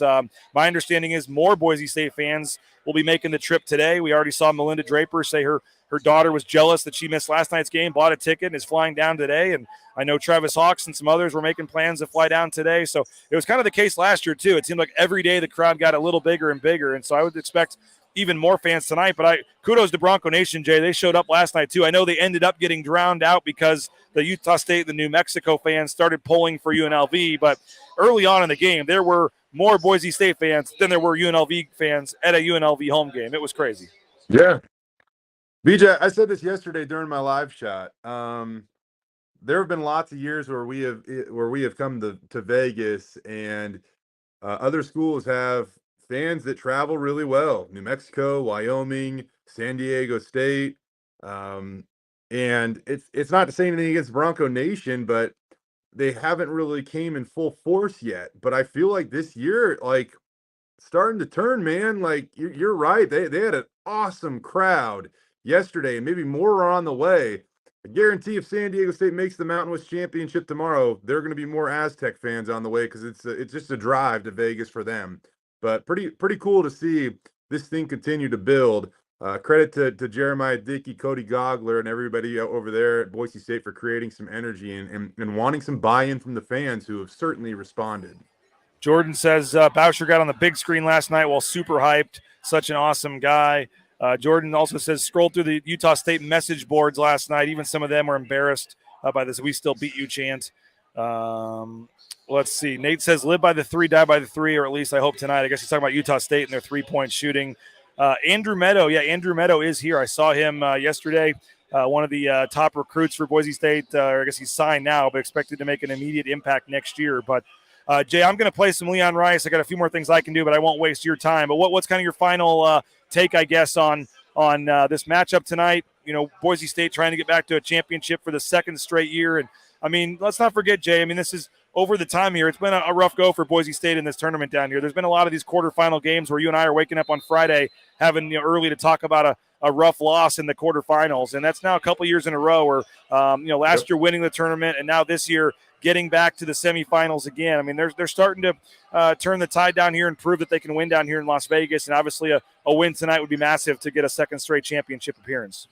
my understanding is more Boise State fans will be making the trip today. We already saw Melinda Draper say her daughter was jealous that she missed last night's game, bought a ticket, and is flying down today. And I know Travis Hawks and some others were making plans to fly down today. So it was kind of the case last year, too. It seemed like every day the crowd got a little bigger and bigger. And so I would expect even more fans tonight. But kudos to Bronco Nation, Jay. They showed up last night, too. I know they ended up getting drowned out because the Utah State, the New Mexico fans started pulling for UNLV. But early on in the game, there were more Boise State fans than there were UNLV fans at a UNLV home game. It was crazy. Yeah. BJ, I said this yesterday during my live shot. There have been lots of years where we have come to Vegas, and other schools have fans that travel really well. New Mexico, Wyoming, San Diego State. And it's not to say anything against Bronco Nation, but they haven't really came in full force yet. But I feel like this year, like, starting to turn, man. Like, you're right. They had an awesome crowd yesterday, and maybe more are on the way. I guarantee if San Diego State makes the Mountain West Championship tomorrow, there are going to be more Aztec fans on the way because it's just a drive to Vegas for them. But pretty cool to see this thing continue to build. Credit to Jeremiah Dickey, Cody Gogler, and everybody over there at Boise State for creating some energy and wanting some buy-in from the fans who have certainly responded. Jordan says Boucher got on the big screen last night while super hyped. Such an awesome guy. Jordan also says scrolled through the Utah State message boards last night. Even some of them were embarrassed by this "We still beat you" chant. Let's see. Nate says live by the 3, die by the 3, or at least I hope tonight. I guess he's talking about Utah State and their 3-point shooting. Andrew Meadow. Yeah, Andrew Meadow is here. I saw him yesterday. One of the top recruits for Boise State. I guess he's signed now, but expected to make an immediate impact next year. But Jay, I'm going to play some Leon Rice. I got a few more things I can do, but I won't waste your time. But what's kind of your final take, I guess, on this matchup tonight? You know, Boise State trying to get back to a championship for the second straight year. And, I mean, let's not forget, Jay, I mean, this is over the time here. It's been a rough go for Boise State in this tournament down here. There's been a lot of these quarterfinal games where you and I are waking up on Friday having early to talk about a rough loss in the quarterfinals. And that's now a couple years in a row where, last year winning the tournament and now this year getting back to the semifinals again. I mean, they're starting to turn the tide down here and prove that they can win down here in Las Vegas. And obviously a win tonight would be massive to get a second straight championship appearance.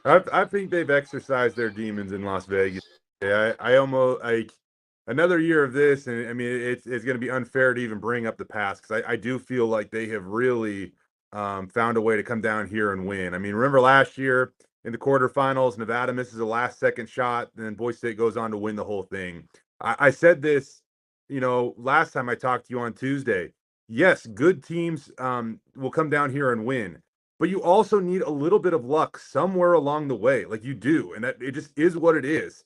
I think they've exercised their demons in Las Vegas. I almost like another year of this, and I mean it's going to be unfair to even bring up the past because I do feel like they have really found a way to come down here and win. I mean, remember last year in the quarterfinals, Nevada misses a last-second shot, and then Boise State goes on to win the whole thing. I said this, last time I talked to you on Tuesday. Yes, good teams will come down here and win, but you also need a little bit of luck somewhere along the way, like you do, and that it just is what it is.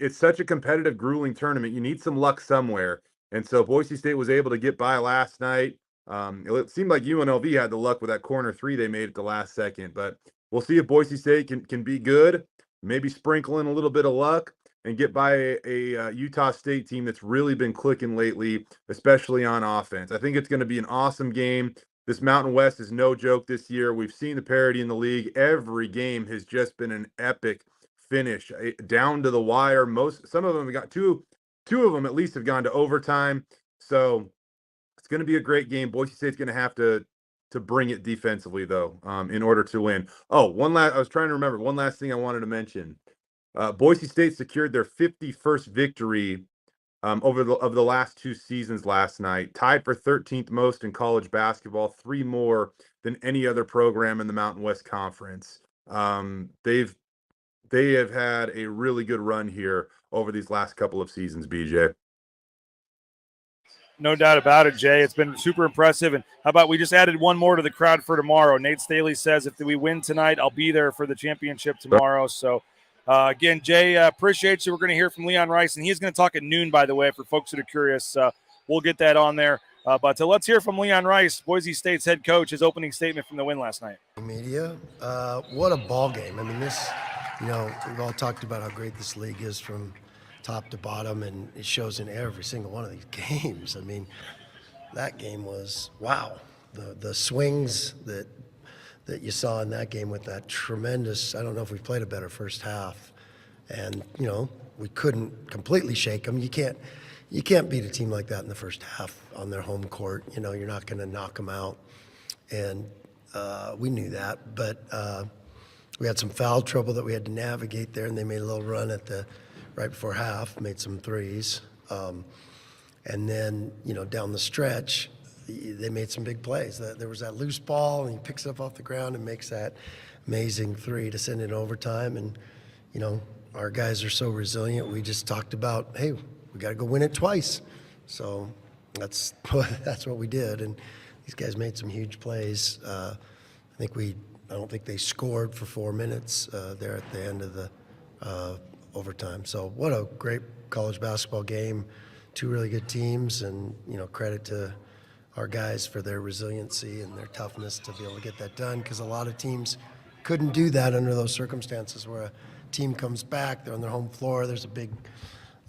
It's such a competitive, grueling tournament. You need some luck somewhere, and so Boise State was able to get by last night. It seemed like UNLV had the luck with that corner 3 they made at the last second, but we'll see if Boise State can be good, maybe sprinkle in a little bit of luck, and get by a Utah State team that's really been clicking lately, especially on offense. I think it's going to be an awesome game. This Mountain West is no joke this year. We've seen the parity in the league. Every game has just been an epic finish, down to the wire. Some of them have got two of them at least have gone to overtime. So it's going to be a great game. Boise State's going to have to bring it defensively though, in order to win. I was trying to remember one last thing I wanted to mention. Boise State secured their 51st victory over the last 2 seasons last night, tied for 13th most in college basketball, 3 more than any other program in the Mountain West Conference. They have had a really good run here over these last couple of seasons, BJ. No doubt about it, Jay. It's been super impressive. And how about we just added one more to the crowd for tomorrow? Nate Staley says if we win tonight, I'll be there for the championship tomorrow. So, again, Jay, appreciate you. We're going to hear from Leon Rice, and he's going to talk at noon, by the way, for folks that are curious. We'll get that on there. But let's hear from Leon Rice, Boise State's head coach, his opening statement from the win last night. Media, what a ball game. I mean, we've all talked about how great this league is from top to bottom, and it shows in every single one of these games. I mean, that game was, wow. The swings that you saw in that game with that tremendous, I don't know if we played a better first half. And, we couldn't completely shake them. You can't beat a team like that in the first half on their home court. You're not going to knock them out. And we knew that. But we had some foul trouble that we had to navigate there, and they made a little run right before half, made some threes. And then, down the stretch, they made some big plays. There was that loose ball, and he picks it up off the ground and makes that amazing 3 to send it in overtime. And, our guys are so resilient. We just talked about, hey, we got to go win it twice. So that's what we did. And these guys made some huge plays. I don't think they scored for 4 minutes there at the end of the overtime. So what a great college basketball game. 2 really good teams, and credit to our guys for their resiliency and their toughness to be able to get that done, because a lot of teams couldn't do that under those circumstances where a team comes back, they're on their home floor, there's a big,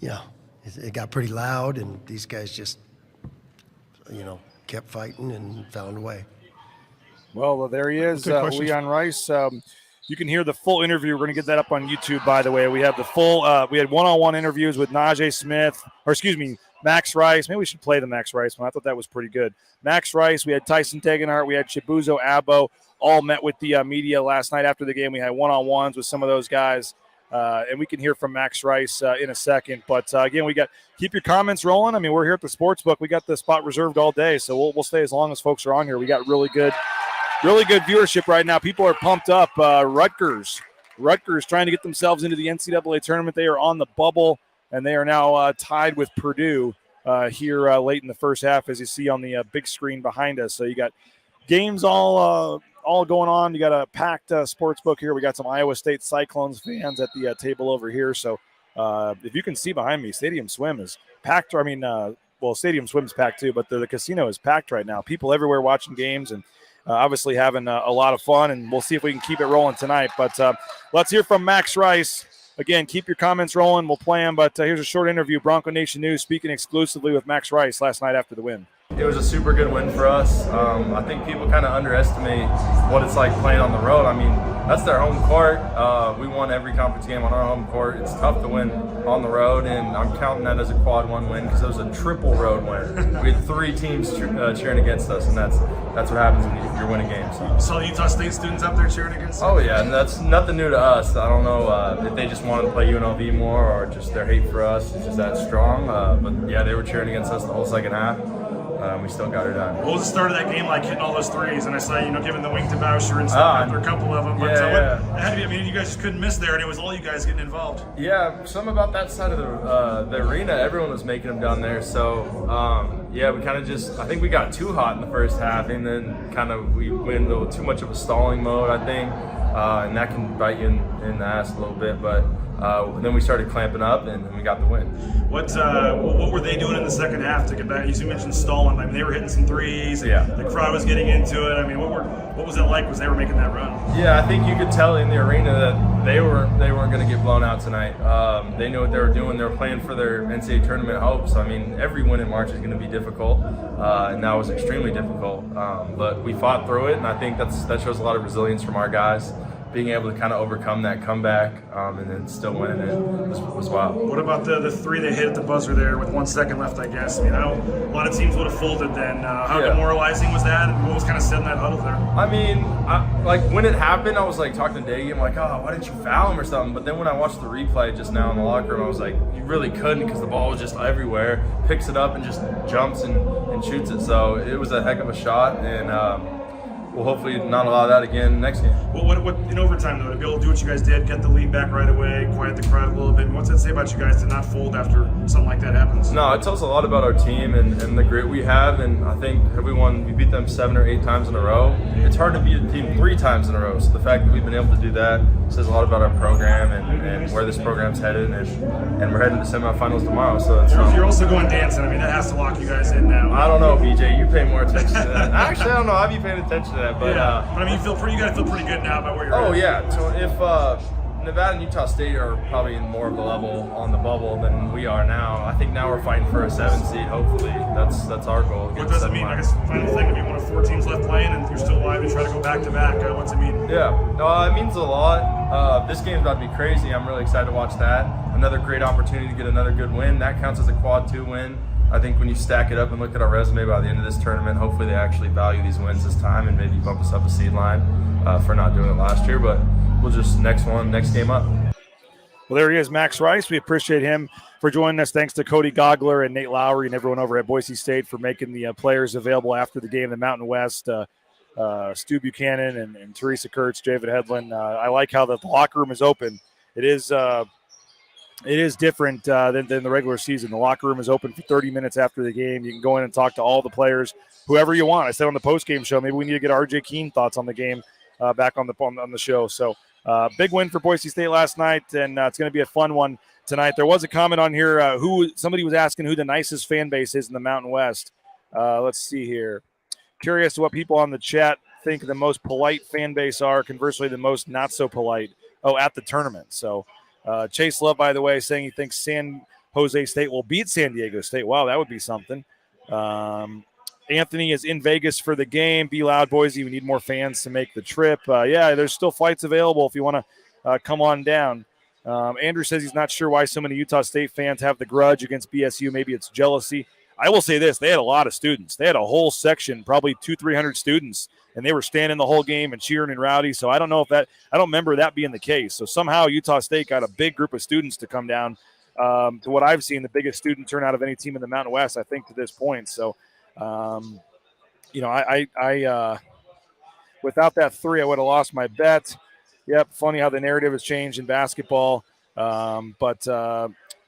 it got pretty loud, and these guys just, kept fighting and found a way. Well, there he is, Leon Rice. You can hear the full interview. We're going to get that up on YouTube, by the way. We have the full we had one-on-one interviews with Max Rice. Maybe we should play the Max Rice one. I thought that was pretty good. Max Rice, we had Tyson Tegenhart, we had Chibuzo Abo, all met with the media last night after the game. We had one-on-ones with some of those guys, and we can hear from Max Rice in a second. But, again, keep your comments rolling. I mean, we're here at the Sportsbook. We got the spot reserved all day, so we'll stay as long as folks are on here. We got really good viewership right now. People are pumped up. Rutgers trying to get themselves into the NCAA tournament. They are on the bubble, and they are now tied with Purdue here late in the first half, as you see on the big screen behind us. So you got games all going on. You got a packed sports book here. We got some Iowa State Cyclones fans at the table over here. So if you can see behind me, Stadium Swim is packed. I mean, Stadium Swim's packed too, but the casino is packed right now. People everywhere watching games and obviously having a lot of fun, and we'll see if we can keep it rolling tonight. But let's hear from Max Rice. Again, keep your comments rolling. We'll play them, but here's a short interview. Bronco Nation News speaking exclusively with Max Rice last night after the win. It was a super good win for us. I think people kind of underestimate what it's like playing on the road. I mean, that's their home court. We won every conference game on our home court. It's tough to win on the road, and I'm counting that as a quad one win because it was a triple road win. We had 3 teams cheering against us, and that's what happens when you're winning games. Saw Utah State students up there cheering against us. Oh yeah, and that's nothing new to us. I don't know if they just wanted to play UNLV more or just their hate for us is just that strong. But yeah, they were cheering against us the whole second half. We still got her done. What was the start of that game like, hitting all those threes? And I saw, giving the wing to Boucher and stuff after a couple of them. But it had to be, I mean, you guys just couldn't miss there, and it was all you guys getting involved. Yeah, something about that side of the arena, everyone was making them down there. So, we kind of I think we got too hot in the first half, and then kind of we went into too much of a stalling mode, I think. And that can bite you in the ass a little bit. But then we started clamping up, and we got the win. What were they doing in the second half to get back? You mentioned stalling. I mean, they were hitting some threes. Yeah. The crowd was getting into it. I mean, what was it like as they were making that run? Yeah, I think you could tell in the arena that they weren't going to get blown out tonight. They knew what they were doing. They were playing for their NCAA tournament hopes. I mean, every win in March is going to be difficult, and that was extremely difficult. But we fought through it, and I think that shows a lot of resilience from our guys. Being able to kind of overcome that comeback and then still winning it was wild. What about the 3 they hit at the buzzer there with 1 second left, I guess? I mean, I know a lot of teams would have folded then. How demoralizing was that? And what was kind of said in that huddle there? I mean, when it happened, I was like talking to Daggy. I'm like, oh, why didn't you foul him or something? But then when I watched the replay just now in the locker room, I was like, you really couldn't because the ball was just everywhere. Picks it up and just jumps and shoots it. So it was a heck of a shot, and we'll hopefully not allow that again next game. Well, what in overtime, though, to be able to do what you guys did, get the lead back right away, quiet the crowd a little bit, what's that say about you guys to not fold after something like that happens? No, it tells a lot about our team and the grit we have, and I think we beat them 7 or 8 times in a row. It's hard to beat a team 3 times in a row, so the fact that we've been able to do that says a lot about our program and where this program's headed, and we're heading to semifinals tomorrow. So you're also going dancing. I mean, that has to lock you guys in now. I don't know, BJ. You pay more attention to that. Actually, I don't know. I've been paying attention to that. But, but I mean, you got to feel pretty good now about where you're at. Oh, yeah. So if Nevada and Utah State are probably in more of a level on the bubble than we are now, I think now we're fighting for a 7 seed, hopefully. That's our goal. What does it mean? I guess final thing, to be one of 4 teams left playing and you're still alive and try to go back-to-back. What's it mean? Yeah. No, it means a lot. This game's about to be crazy. I'm really excited to watch that. Another great opportunity to get another good win. That counts as a quad 2 win. I think when you stack it up and look at our resume by the end of this tournament, hopefully they actually value these wins this time and maybe bump us up a seed line for not doing it last year. But we'll just next game up. Well, there he is, Max Rice. We appreciate him for joining us. Thanks to Cody Gogler and Nate Lowry and everyone over at Boise State for making the players available after the game in the Mountain West. Stu Buchanan and Teresa Kurtz, David Hedlund. I like how the locker room is open. It is different than the regular season. The locker room is open for 30 minutes after the game. You can go in and talk to all the players, whoever you want. I said on the post-game show, maybe we need to get RJ Keene thoughts on the game back on the show. So big win for Boise State last night, and it's going to be a fun one tonight. There was a comment on here. Somebody was asking who the nicest fan base is in the Mountain West. Let's see here. Curious what people on the chat think the most polite fan base are. Conversely, the most not so polite. At the tournament. So Chase Love, by the way, saying he thinks San Jose State will beat San Diego State. Wow, that would be something. Anthony is in Vegas for the game. Be loud, Boise. We need more fans to make the trip. Yeah, there's still flights available if you want to come on down. Andrew says he's not sure why so many Utah State fans have the grudge against BSU. Maybe it's jealousy. I will say this. They had a lot of students. They had a whole section, probably 200-300 students, and they were standing the whole game and cheering and rowdy. So I don't know if that – I don't remember that being the case. So somehow Utah State got a big group of students to come down. To what I've seen, the biggest student turnout of any team in the Mountain West, I think, to this point. So, I without that 3, I would have lost my bet. Yep, funny how the narrative has changed in basketball. But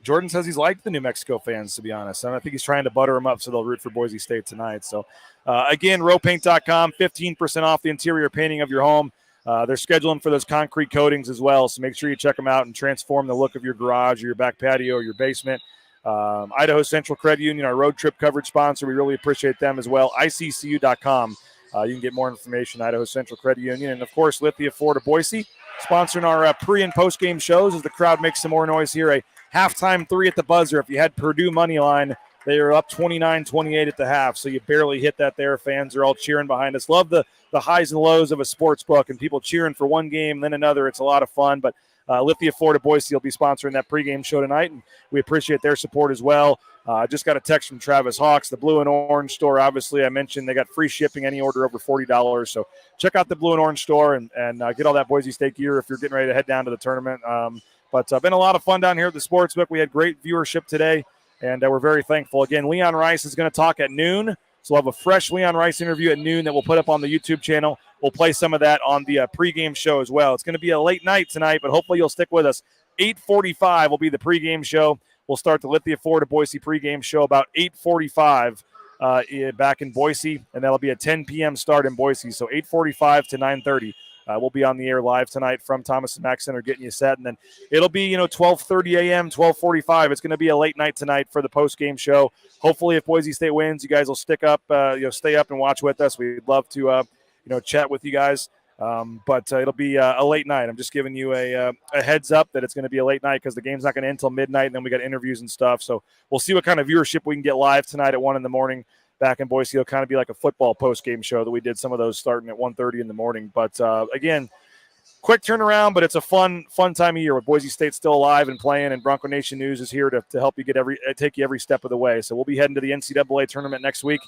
Jordan says he's liked the New Mexico fans, to be honest. And I think he's trying to butter them up so they'll root for Boise State tonight. So, again, rowpaint.com, 15% off the interior painting of your home. They're scheduling for those concrete coatings as well, so make sure you check them out and transform the look of your garage or your back patio or your basement. Idaho Central Credit Union, our road trip coverage sponsor. We really appreciate them as well. ICCU.com. You can get more information, Idaho Central Credit Union. And, of course, Lithia Florida Boise, sponsoring our pre- and post-game shows as the crowd makes some more noise here. A halftime 3 at the buzzer. If you had Purdue money line, they are up 29-28 at the half, so you barely hit that there. Fans are all cheering behind us. Love the highs and lows of a sports book and people cheering for one game, then another. It's a lot of fun. But Lithia Florida Boise will be sponsoring that pregame show tonight, and we appreciate their support as well. Just got a text from Travis Hawks. The Blue and Orange store, obviously, I mentioned they got free shipping any order over $40. So check out the Blue and Orange store and get all that Boise State gear if you're getting ready to head down to the tournament. But been a lot of fun down here at the Sportsbook. We had great viewership today, and we're very thankful. Again, Leon Rice is going to talk at noon. So we'll have a fresh Leon Rice interview at noon that we'll put up on the YouTube channel. We'll play some of that on the pregame show as well. It's going to be a late night tonight, but hopefully you'll stick with us. 8:45 will be the pregame show. We'll start the Lithia Florida Boise pregame show about 8:45 back in Boise, and that'll be a 10 p.m. start in Boise. So 8:45 to 9:30. We'll be on the air live tonight from Thomas & Mack Center getting you set. And then it'll be, 12:30 a.m., 12:45. It's going to be a late night tonight for the post-game show. Hopefully, if Boise State wins, you guys will stay up and watch with us. We'd love to, chat with you guys. But it'll be a late night. I'm just giving you a heads up that it's going to be a late night because the game's not going to end until midnight, and then we got interviews and stuff. So we'll see what kind of viewership we can get live tonight at 1 in the morning. Back in Boise, it'll kind of be like a football post-game show that we did some of those starting at 1:30 in the morning. But, again, quick turnaround, but it's a fun time of year with Boise State still alive and playing, and Bronco Nation News is here to help you take you every step of the way. So we'll be heading to the NCAA tournament next week.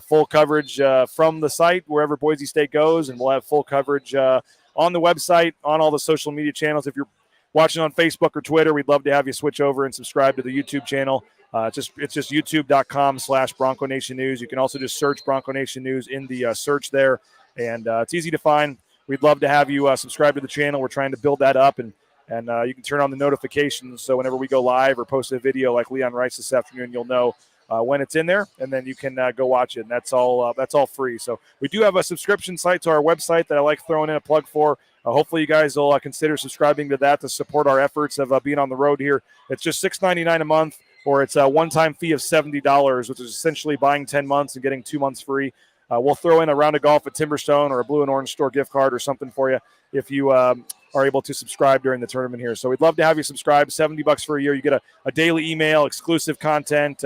Full coverage from the site wherever Boise State goes, and we'll have full coverage on the website, on all the social media channels. If you're watching on Facebook or Twitter, we'd love to have you switch over and subscribe to the YouTube channel. It's just youtube.com/Bronco Nation News. You can also just search Bronco Nation News in the search there, and it's easy to find. We'd love to have you subscribe to the channel. We're trying to build that up, and you can turn on the notifications so whenever we go live or post a video like Leon Rice this afternoon, you'll know when it's in there, and then you can go watch it, and that's all free. So we do have a subscription site to our website that I like throwing in a plug for. Hopefully you guys will consider subscribing to that to support our efforts of being on the road here. It's just $6.99 a month, or it's a one-time fee of $70, which is essentially buying 10 months and getting 2 months free. We'll throw in a round of golf at Timberstone or a Blue and Orange store gift card or something for you if you are able to subscribe during the tournament here. So we'd love to have you subscribe. $70 for a year. You get a daily email, exclusive content.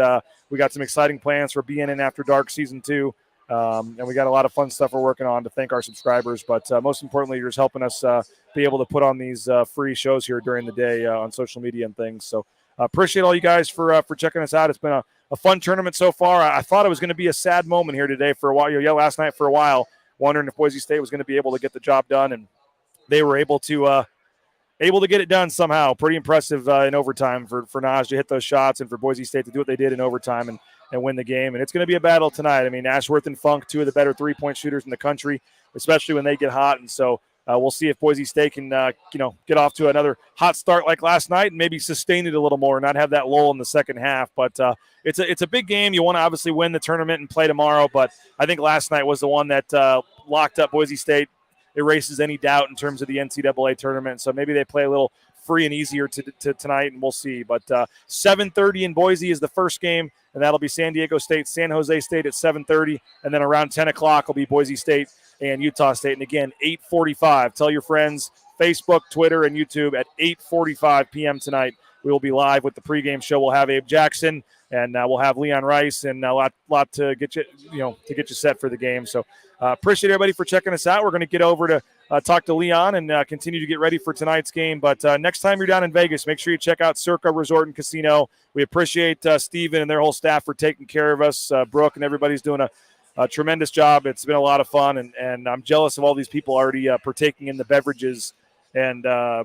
We got some exciting plans for BNN After Dark Season 2. And we got a lot of fun stuff we're working on to thank our subscribers. But most importantly, you're just helping us be able to put on these free shows here during the day on social media and things. So appreciate all you guys for checking us out. It's been a fun tournament so far. I thought it was going to be a sad moment here today for a while. Last night for a while, wondering if Boise State was going to be able to get the job done, and they were able to get it done somehow. Pretty impressive in overtime for Naj to hit those shots and for Boise State to do what they did in overtime and win the game. And it's going to be a battle tonight. I mean, Ashworth and Funk, 2 of the better three-point shooters in the country, especially when they get hot. And so we'll see if Boise State can, get off to another hot start like last night and maybe sustain it a little more and not have that lull in the second half. But it's a big game. You want to obviously win the tournament and play tomorrow. But I think last night was the one that locked up Boise State, erases any doubt in terms of the NCAA tournament. So maybe they play a little free and easier to tonight, and we'll see. But 7:30 in Boise is the first game, and that'll be San Diego State, San Jose State at 7:30. And then around 10 o'clock will be Boise State and Utah State. And again, 8:45. Tell your friends, Facebook, Twitter, and YouTube at 8:45 p.m. tonight. we will be live with the pregame show. We'll have Abe Jackson, and we'll have Leon Rice, and a lot to get you set for the game. So appreciate everybody for checking us out. We're going to get over to talk to Leon and continue to get ready for tonight's game. But next time you're down in Vegas, make sure you check out Circa Resort and Casino. We appreciate Steven and their whole staff for taking care of us. Brooke and everybody's doing a tremendous job. It's been a lot of fun, and I'm jealous of all these people already partaking in the beverages. And,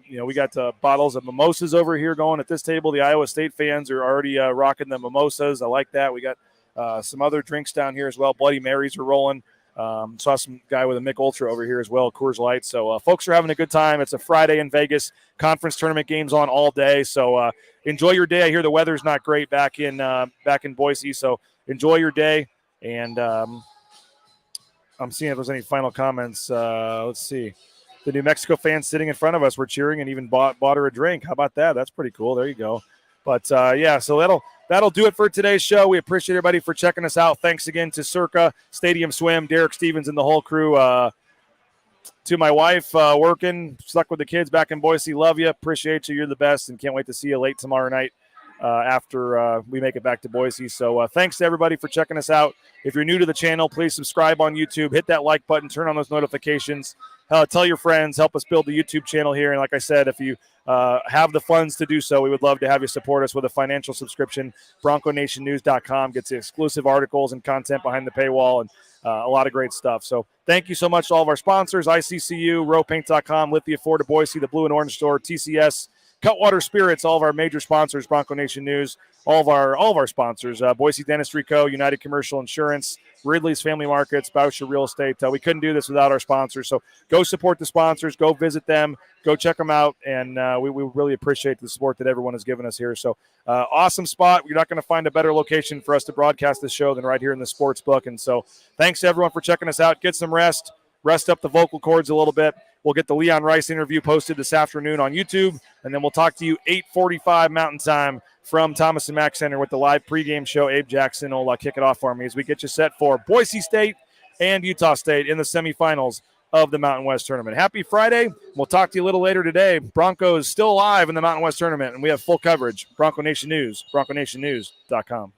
we got bottles of mimosas over here going at this table. The Iowa State fans are already rocking the mimosas. I like that. We got some other drinks down here as well. Bloody Marys are rolling. Saw some guy with a Mick Ultra over here as well, Coors Light. So folks are having a good time. It's a Friday in Vegas. Conference tournament games on all day. So enjoy your day. I hear the weather's not great back in Boise. So enjoy your day. And I'm seeing if there's any final comments. Let's see. The New Mexico fans sitting in front of us were cheering and even bought her a drink. How about that? That's pretty cool. There you go. But, so that'll do it for today's show. We appreciate everybody for checking us out. Thanks again to Circa, Stadium Swim, Derek Stevens, and the whole crew. To my wife, working, stuck with the kids back in Boise. Love you. Appreciate you. You're the best, and can't wait to see you late tomorrow night after we make it back to Boise. So thanks to everybody for checking us out. If you're new to the channel, please subscribe on YouTube. Hit that like button. Turn on those notifications. Tell your friends. Help us build the YouTube channel here. And like I said, if you have the funds to do so, we would love to have you support us with a financial subscription. BroncoNationNews.com gets you exclusive articles and content behind the paywall and a lot of great stuff. So thank you so much to all of our sponsors, ICCU, RowPaint.com, Lithia Ford of Boise, the Blue and Orange Store, TCS, Cutwater Spirits, all of our major sponsors, Bronco Nation News, all of our sponsors, Boise Dentistry Co., United Commercial Insurance, Ridley's Family Markets, Boucher Real Estate. We couldn't do this without our sponsors. So go support the sponsors, go visit them, go check them out, and we really appreciate the support that everyone has given us here. So awesome spot. You're not going to find a better location for us to broadcast this show than right here in the sports book. And so thanks to everyone for checking us out. Get some rest up the vocal cords a little bit. We'll get the Leon Rice interview posted this afternoon on YouTube, and then we'll talk to you 8:45 Mountain Time from Thomas & Mack Center with the live pregame show. Abe Jackson will kick it off for me as we get you set for Boise State and Utah State in the semifinals of the Mountain West Tournament. Happy Friday. We'll talk to you a little later today. Broncos still alive in the Mountain West Tournament, and we have full coverage. Bronco Nation News, BroncoNationNews.com.